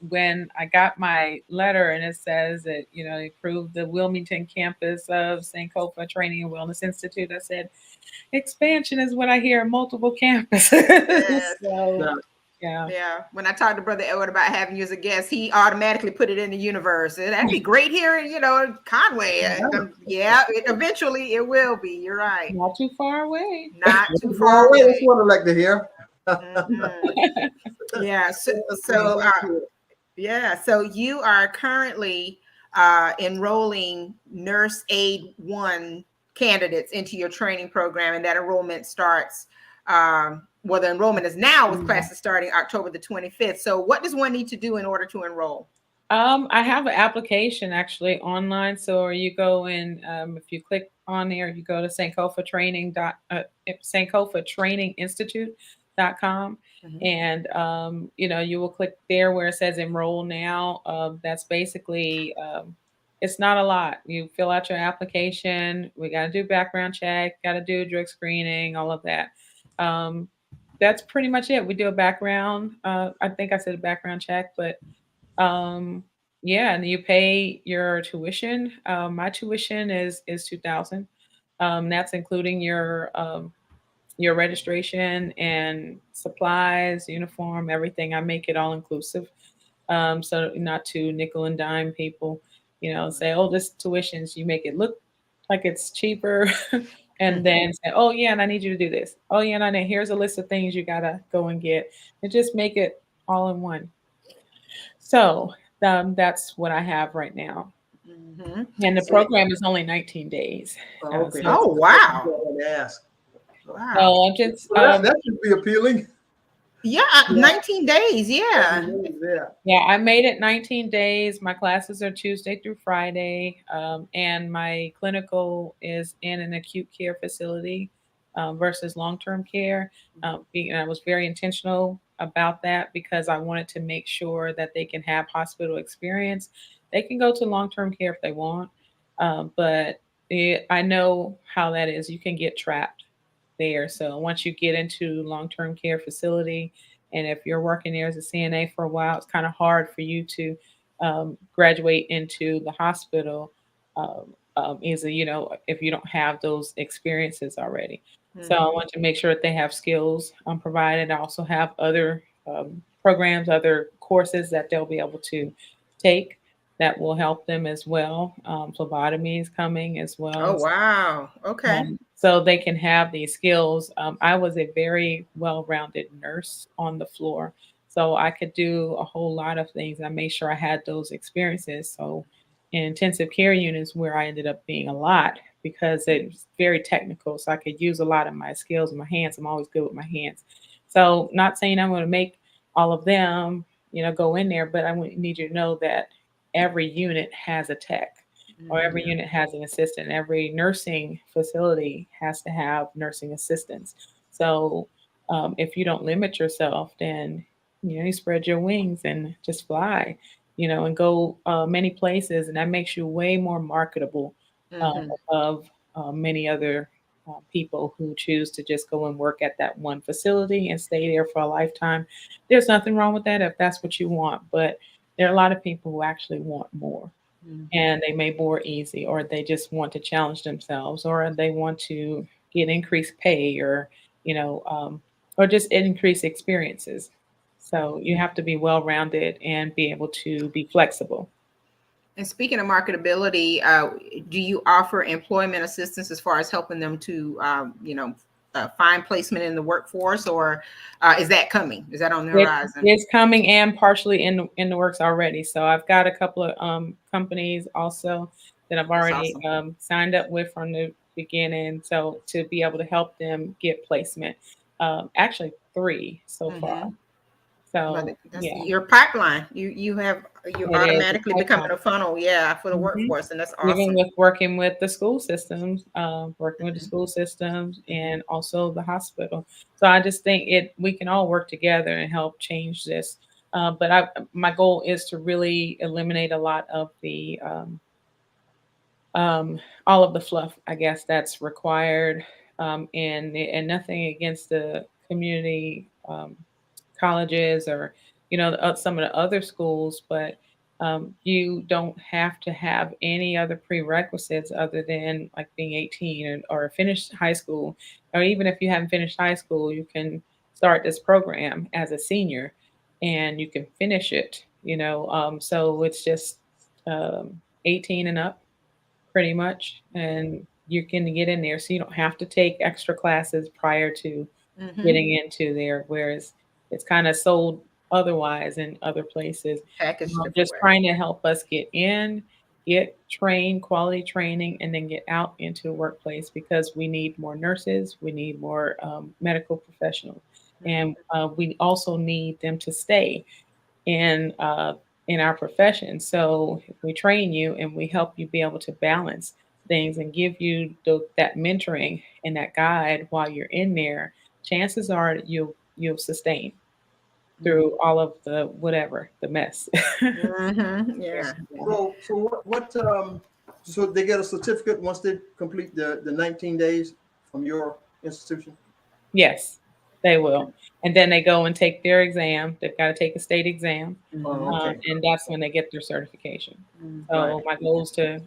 when I got my letter and it says that, they approved the Wilmington campus of Sankofa Training and Wellness Institute, I said, expansion is what I hear, multiple campuses. Yes. So, yeah. When I talked to Brother Edward about having you as a guest, he automatically put it in the universe. That'd be great here in, Conway. Eventually it will be. You're right. Not too far away. Not too far away. That's what I'd like to hear. Yeah. So you are currently enrolling Nurse Aid 1 candidates into your training program, and that enrollment starts. The enrollment is now with classes starting October the 25th. So what does one need to do in order to enroll? I have an application actually online. So you go in, if you click on there, you go to Sankofa Training Institute.com. And, you will click there where it says enroll now. That's basically, it's not a lot. You fill out your application. We got to do background check, got to do drug screening, all of that. That's pretty much it. We do a background. I think I said a background check, but and you pay your tuition. My tuition is $2,000. That's including your registration and supplies, uniform, everything. I make it all inclusive. So not to nickel and dime people, say, oh, this tuitions, you make it look like it's cheaper. And then say, oh, yeah, and I need you to do this. Oh, yeah, and here's a list of things you got to go and get. And just make it all in one. So that's what I have right now. And the So- program is only 19 days. Oh, okay. Oh, wow. That's what I wanted to ask. Wow. So I'm just, Well, that should be appealing. Yeah, 19 days. Yeah. Yeah. yeah, I made it 19 days. My classes are Tuesday through Friday. And my clinical is in an acute care facility versus long-term care. And I was very intentional about that because I wanted to make sure that they can have hospital experience. They can go to long-term care if they want, but I know how that is. You can get trapped there. So once you get into long-term care facility, and if you're working there as a CNA for a while, it's kind of hard for you to graduate into the hospital easily, if you don't have those experiences already. So I want to make sure that they have skills provided. I also have other programs, other courses that they'll be able to take that will help them as well. Phlebotomy is coming as well. Oh, wow. Okay. So they can have these skills. I was a very well-rounded nurse on the floor, so I could do a whole lot of things. I made sure I had those experiences. So in intensive care units where I ended up being a lot because it's very technical, so I could use a lot of my skills in my hands. I'm always good with my hands. So not saying I'm going to make all of them, go in there, but I need you to know that every unit has a tech. Or every unit has an assistant. Every nursing facility has to have nursing assistants. So if you don't limit yourself, then you spread your wings and just fly, and go many places, and that makes you way more marketable of many other people who choose to just go and work at that one facility and stay there for a lifetime. There's nothing wrong with that if that's what you want, but there are a lot of people who actually want more. And they may more easy, or they just want to challenge themselves, or they want to get increased pay, or or just increase experiences. So you have to be well-rounded and be able to be flexible. And speaking of marketability, do you offer employment assistance as far as helping them to, find placement in the workforce, or is that coming? Is that on the horizon? It's coming and partially in the works already. So I've got a couple of companies also that I've already signed up with from the beginning. So to be able to help them get placement, actually 3 so far. So that's yeah, your pipeline. You automatically becoming a funnel, for the workforce, and that's awesome. Even with working with the school systems, and also the hospital. So I just think we can all work together and help change this. But my goal is to really eliminate a lot of the all of the fluff, I guess, that's required, and nothing against the community colleges or some of the other schools, but you don't have to have any other prerequisites other than like being 18 or finish high school, or even if you haven't finished high school, you can start this program as a senior and you can finish it. So it's just 18 and up pretty much, and you can get in there, so you don't have to take extra classes prior to getting into there, whereas it's kind of sold otherwise in other places. Just trying to help us get in, get trained, quality training, and then get out into the workplace, because we need more nurses, we need more medical professionals, and we also need them to stay in our profession. So if we train you and we help you be able to balance things and give you that mentoring and that guide while you're in there, chances are you'll sustain through all of the mess. Yeah. So what? So they get a certificate once they complete the 19 days from your institution? Yes, they will. And then they go and take their exam. They've got to take a state exam. And that's when they get their certification. So my goal is to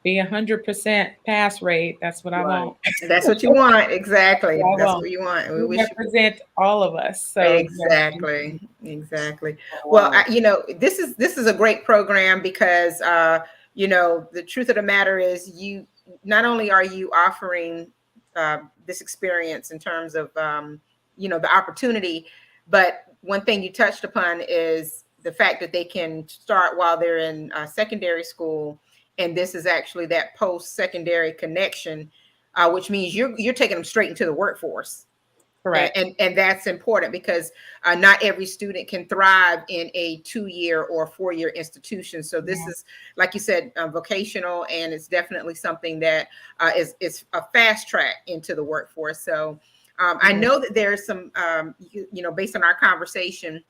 be 100% pass rate. That's what I want. That's what you want. Exactly. That's what you want. We represent all of us. So exactly. Well, this is a great program because, the truth of the matter is you not only are you offering this experience in terms of, the opportunity, but one thing you touched upon is the fact that they can start while they're in secondary school and this is actually that post-secondary connection, which means you're taking them straight into the workforce. Correct. And that's important because not every student can thrive in a 2-year or 4-year institution. So this is, like you said, vocational, and it's definitely something that is a fast track into the workforce. So I know that there's some, based on our conversation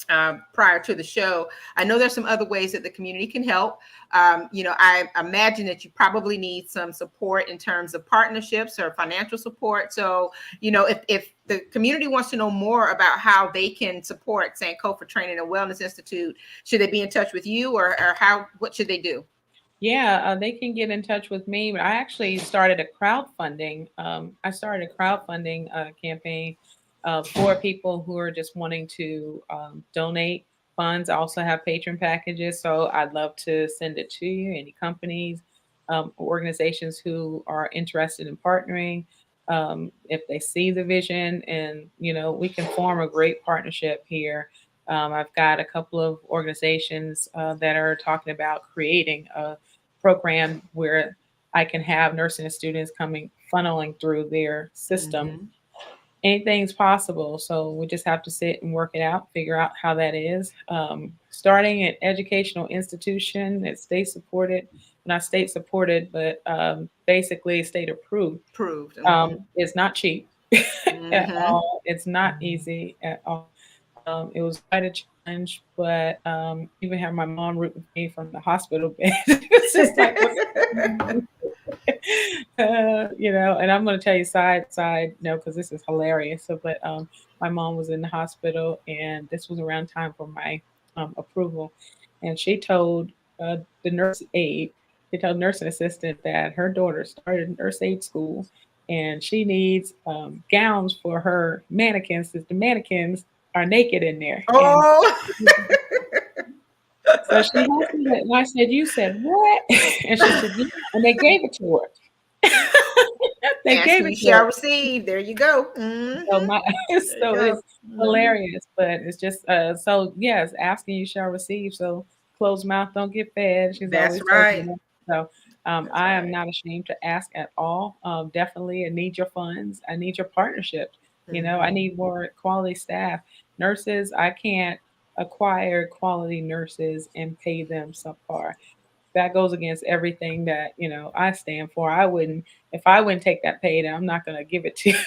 prior to the show, I know there's some other ways that the community can help. I imagine that you probably need some support in terms of partnerships or financial support. So, if the community wants to know more about how they can support Sankofa Training and Wellness Institute, should they be in touch with you, or what should they do? Yeah, they can get in touch with me. But I actually started a crowdfunding. Campaign for people who are just wanting to donate funds. I also have patron packages, so I'd love to send it to you. Any companies, organizations who are interested in partnering, if they see the vision, and we can form a great partnership here. I've got a couple of organizations that are talking about creating a program where I can have nursing students funneling through their system. Anything's possible. So we just have to sit and work it out, figure out how that is. Starting an educational institution that's state supported, not state supported, but basically state approved. It's not cheap at all. It's not easy at all. It was quite a challenge, but even have my mom root with me from the hospital bed. It's just like, and I'm going to tell you side, because this is hilarious. So, but my mom was in the hospital, and this was around time for my approval, and she told the nursing assistant that her daughter started nurse aid school, and she needs gowns for her mannequins, because the mannequins are naked in there. Oh. So she asked me that, and I said, "You said what?" And she said, "Yeah." And they gave it to her. They gave it to shall her. receive. There you go. So it's hilarious, but it's just so yes, asking you shall receive. So closed mouth don't get fed. She's That's always right. me. So I am not ashamed to ask at all. Definitely, I need your funds. I need your partnership. I need more quality staff. Nurses, I can't acquire quality nurses and pay them subpar. That goes against everything that I stand for. If I wouldn't take that pay, then I'm not going to give it to you.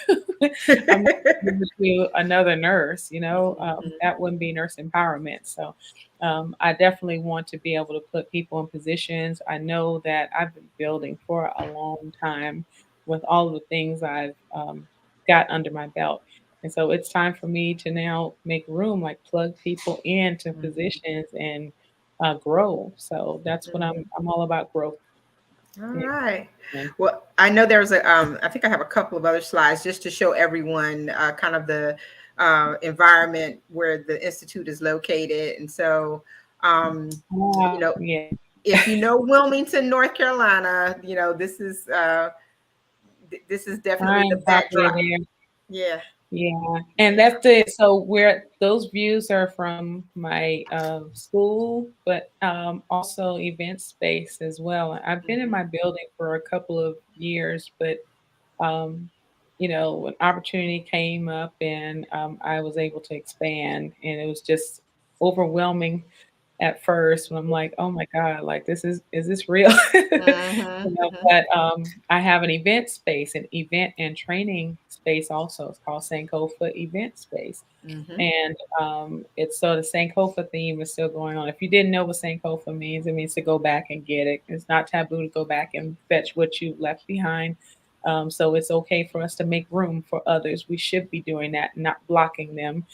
I'm not gonna give it to another nurse. That wouldn't be nurse empowerment. So I definitely want to be able to put people in positions. I know that I've been building for a long time with all the things I've got under my belt. And so it's time for me to now make room, like plug people into positions and grow. So that's what I'm all about, growth. All right. Well, I know there's I think I have a couple of other slides just to show everyone kind of the environment where the Institute is located. And so, if you know Wilmington, North Carolina, this is definitely the backdrop. Yeah. Yeah, and that's it. So those views are from my school, but also event space as well. I've been in my building for a couple of years, but when opportunity came up and I was able to expand, and it was just overwhelming at first when I'm like, oh my God, like is this real? But I have an event space, an event and training space also. It's called Sankofa Event Space. And it's so the Sankofa theme is still going on. If you didn't know what Sankofa means, it means to go back and get it. It's not taboo to go back and fetch what you left behind. So it's okay for us to make room for others. We should be doing that, not blocking them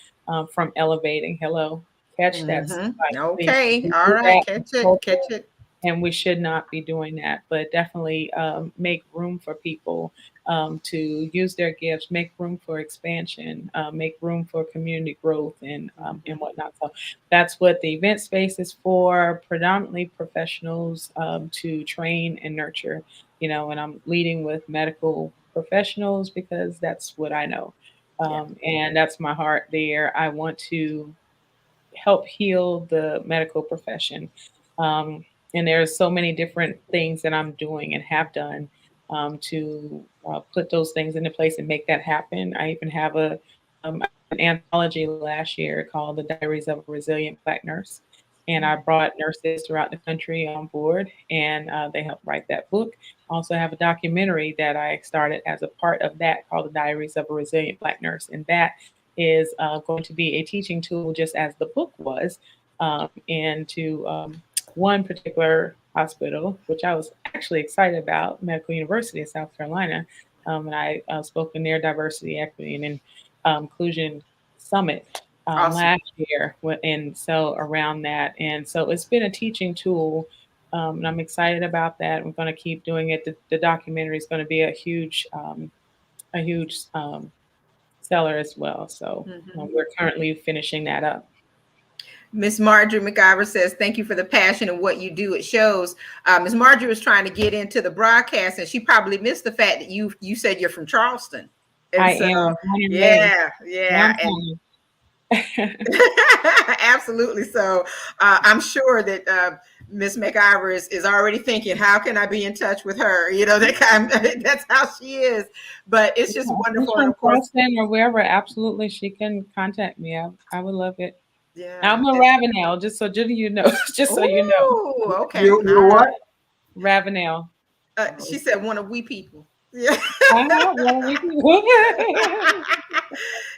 from elevating. Hello. Catch that. Okay. All right. Catch it. And we should not be doing that, but definitely make room for people to use their gifts, make room for expansion, make room for community growth and whatnot. So that's what the event space is for, predominantly professionals to train and nurture, and I'm leading with medical professionals because that's what I know. And that's my heart there. I want to help heal the medical profession. And there's so many different things that I'm doing and have done to put those things into place and make that happen. I even have an anthology last year called The Diaries of a Resilient Black Nurse. And I brought nurses throughout the country on board, and they helped write that book. I also have a documentary that I started as a part of that called The Diaries of a Resilient Black Nurse. And that is going to be a teaching tool, just as the book was, into one particular hospital, which I was actually excited about, Medical University of South Carolina. And I spoke in their diversity, equity, and inclusion summit Awesome. last year. And so around that. And so it's been a teaching tool. And I'm excited about that. I'm going to keep doing it. The documentary is going to be a huge seller as well. So we're currently finishing that up. Miss Marjorie McIver says, thank you for the passion and what you do. It shows. Miss Marjorie was trying to get into the broadcast, and she probably missed the fact that you said you're from Charleston. And I so, am. Yeah. And absolutely. So I'm sure that Miss McIver is already thinking, how can I be in touch with her? You know, that's how she is. But it's just wonderful. And of course, or wherever, absolutely, she can contact me. I would love it. Yeah, I'm a Ravenel, just so you know. Okay. You're what? Ravenel. She said one of we people. Yeah.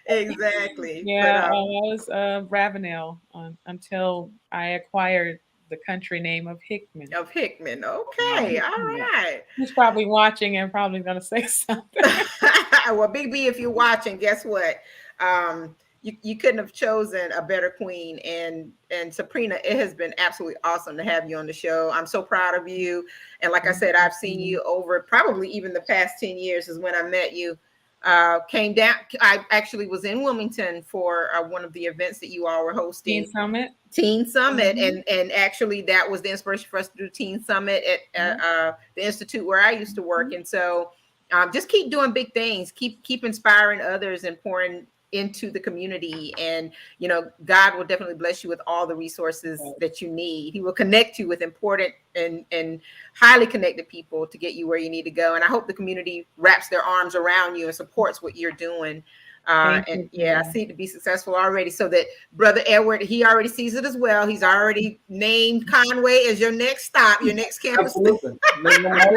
Exactly. Yeah, I was Ravenel until I acquired the country name of Hickman. Okay. All right. He's probably watching and probably going to say something. Well, Big B, if you're watching, guess what? You couldn't have chosen a better queen. And Suprena, it has been absolutely awesome to have you on the show. I'm so proud of you. And like I said, I've seen you over probably even the past 10 years is when I met you. Came down. I actually was in Wilmington for one of the events that you all were hosting. Teen Summit. And actually that was the inspiration for us to do Teen Summit at the institute where I used to work. And so just keep doing big things, keep inspiring others and pouring into the community, and God will definitely bless you with all the resources that you need. He will connect you with important and highly connected people to get you where you need to go. And I hope the community wraps their arms around you and supports what you're doing. I see it to be successful already. So that Brother Edward, he already sees it as well. He's already named Conway as your next stop, your next campus. Absolutely. I've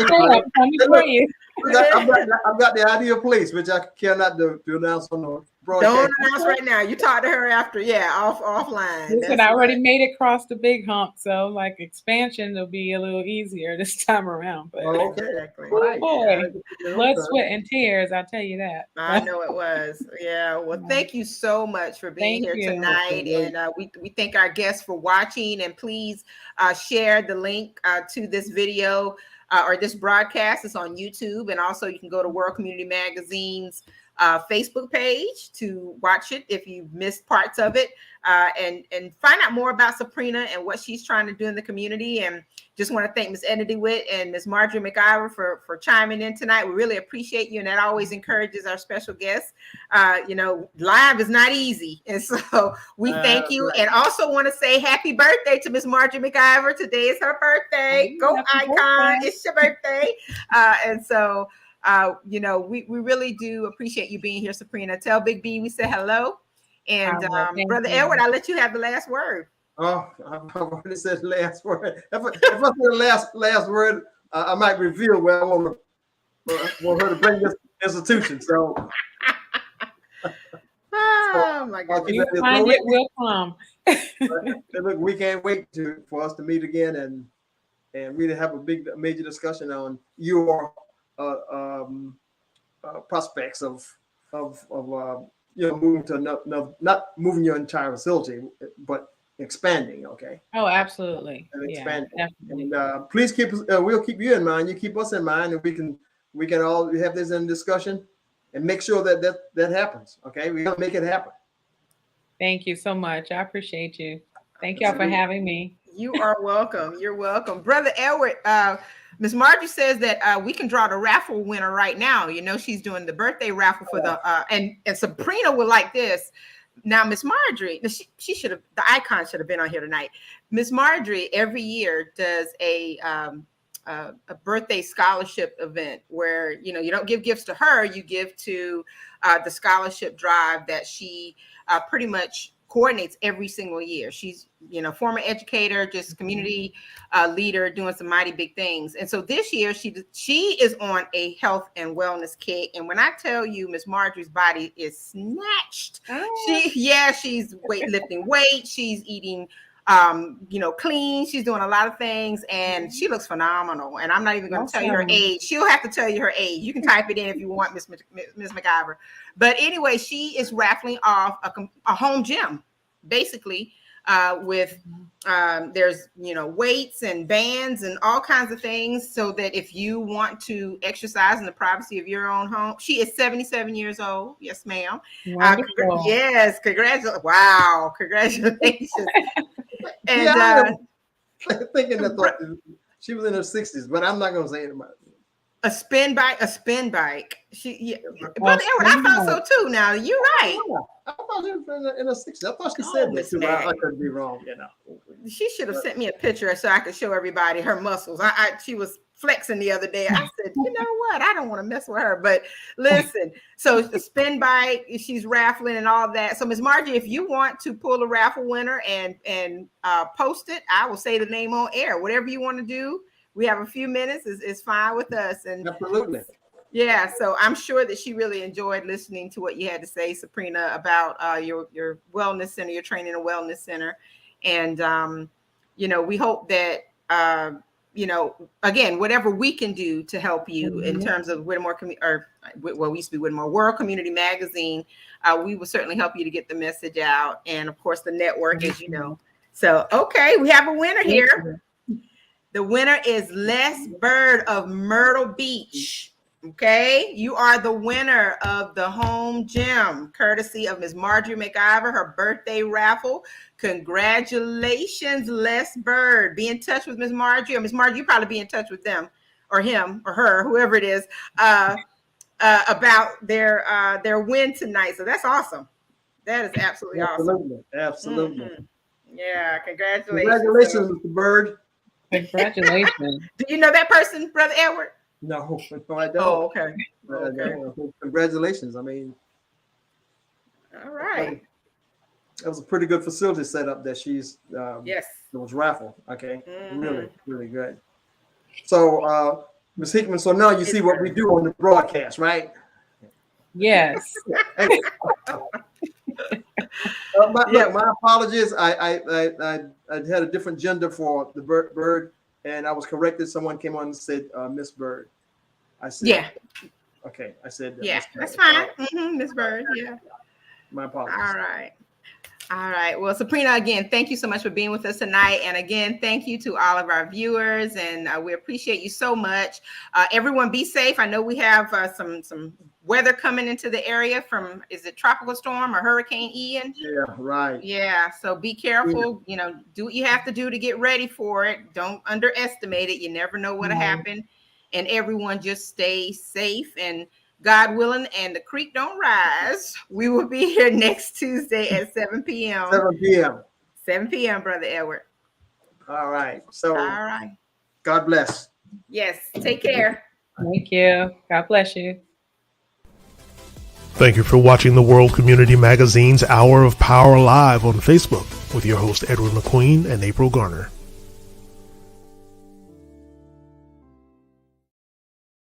got the ideal place, which I cannot do announce on the broadcast. Don't announce right now. You talk to her after, offline. Listen, I already made it across the big hump, so like expansion will be a little easier this time around. But exactly. Boy, blood, sweat, and tears, I'll tell you that. I know it was. Yeah. Well, thank you so much for being here tonight, and we thank our guests for watching. And please share the link to this video. Or this broadcast is on YouTube, and also you can go to World Community Magazine's Facebook page to watch it if you missed parts of it, and find out more about Suprena and what she's trying to do in the community. And just want to thank Ms. Edna DeWitt and Ms. Marjorie McIver for chiming in tonight. We really appreciate you, and that always encourages our special guests. Live is not easy, and so we thank you. And also want to say happy birthday to Ms. Marjorie McIver. Today is her birthday. Go Icon! Birthday. It's your birthday, and so. We really do appreciate you being here, Suprena. Tell Big B we say hello. And Brother Edward, I'll let you have the last word. Oh, I've already said the last word. If I say the last word, I might reveal where I want her to bring this institution. So, my God. We'll come. Look, we can't wait for us to meet again and really have a major discussion on your prospects of moving to not moving your entire facility, but expanding. Okay. Oh, absolutely. And expanding. And please keep we'll keep you in mind. You keep us in mind, and we can all have this in discussion and make sure that happens. Okay, we're gonna make it happen. Thank you so much. I appreciate you. Thank y'all for having me. You are welcome. You're welcome, Brother Edward. Ms. Margie says that we can draw the raffle winner right now. She's doing the birthday raffle for the and Suprena would like this. Now, Miss Marjorie, she should have, the icon should have been on here tonight. Miss Marjorie every year does a birthday scholarship event where, you know, you don't give gifts to her, you give to the scholarship drive that she pretty much coordinates every single year. She's, you know, former educator, just community leader, doing some mighty big things. And so this year she is on a health and wellness kick. And when I tell you, Miss Marjorie's body is snatched. She's lifting weight. She's eating, you know, clean. She's doing a lot of things, and she looks phenomenal. And I'm not even going to tell you her age. She'll have to tell you her age. You can type it in if you want, Miss McIver. But anyway, she is raffling off a home gym, basically, with there's, you know, weights and bands and all kinds of things, so that if you want to exercise in the privacy of your own home. She is 77 years old. Yes, ma'am. Yes, congratulations. Wow, congratulations. And thinking that she was in her 60s, but I'm not going to say it about it. A spin bike. Brother Edward, I thought so too. Now you're right. I thought she was in her 60s. I thought she said that too. I could be wrong, you know. She should have sent me a picture so I could show everybody her muscles. She was flexing the other day. I said, you know what? I don't want to mess with her. But listen, so the spin bike, she's raffling and all that. So Ms. Margie, if you want to pull a raffle winner and post it, I will say the name on air. Whatever you want to do. We have a few minutes is fine with us. And absolutely. Yeah. So I'm sure that she really enjoyed listening to what you had to say, Suprena, about your wellness center, your training and wellness center. And, you know, we hope that, you know, again, whatever we can do to help you in terms of Whittemore, we used to be Whittemore World Community Magazine, we will certainly help you to get the message out. And of course, the network, as you know. So, okay, we have a winner here. The winner is Les Bird of Myrtle Beach. Okay, you are the winner of the home gym, courtesy of Ms. Marjorie McIver, her birthday raffle. Congratulations, Les Bird. Be in touch with Ms. Marjorie, or Ms. Marjorie, you probably be in touch with them, or him, or her, whoever it is, about their win tonight. So that's awesome. That is absolutely awesome. Absolutely. Yeah, congratulations. Congratulations, Mr. Bird. Congratulations. Do you know that person, Brother Edward? No, I don't. Oh, okay. Congratulations. I mean, all right. That was a pretty good facility setup that she's yes. It was raffle. Okay. Really, really good. So Ms. Hickman, so now you see what we do on the broadcast, right? Yes. My apologies. I had a different gender for the bird, and I was corrected. Someone came on and said Miss Bird. I said, yeah. Okay, I said yeah, that's fine. Miss Bird. Yeah. My apologies. All right. Well, Suprena, again, thank you so much for being with us tonight. And again, thank you to all of our viewers. And we appreciate you so much. Everyone be safe. I know we have some weather coming into the area from, is it tropical storm or Hurricane Ian? Yeah, right. Yeah. So be careful. You know, do what you have to do to get ready for it. Don't underestimate it. You never know what'll happen. And everyone just stay safe, and God willing, and the creek don't rise. We will be here next Tuesday at 7 p.m. 7 p.m. 7 p.m., Brother Edward. All right. So, all right. God bless. Yes. Take care. Thank you. God bless you. Thank you for watching the World Community Magazine's Hour of Power Live on Facebook with your host, Edward McQueen and April Garner.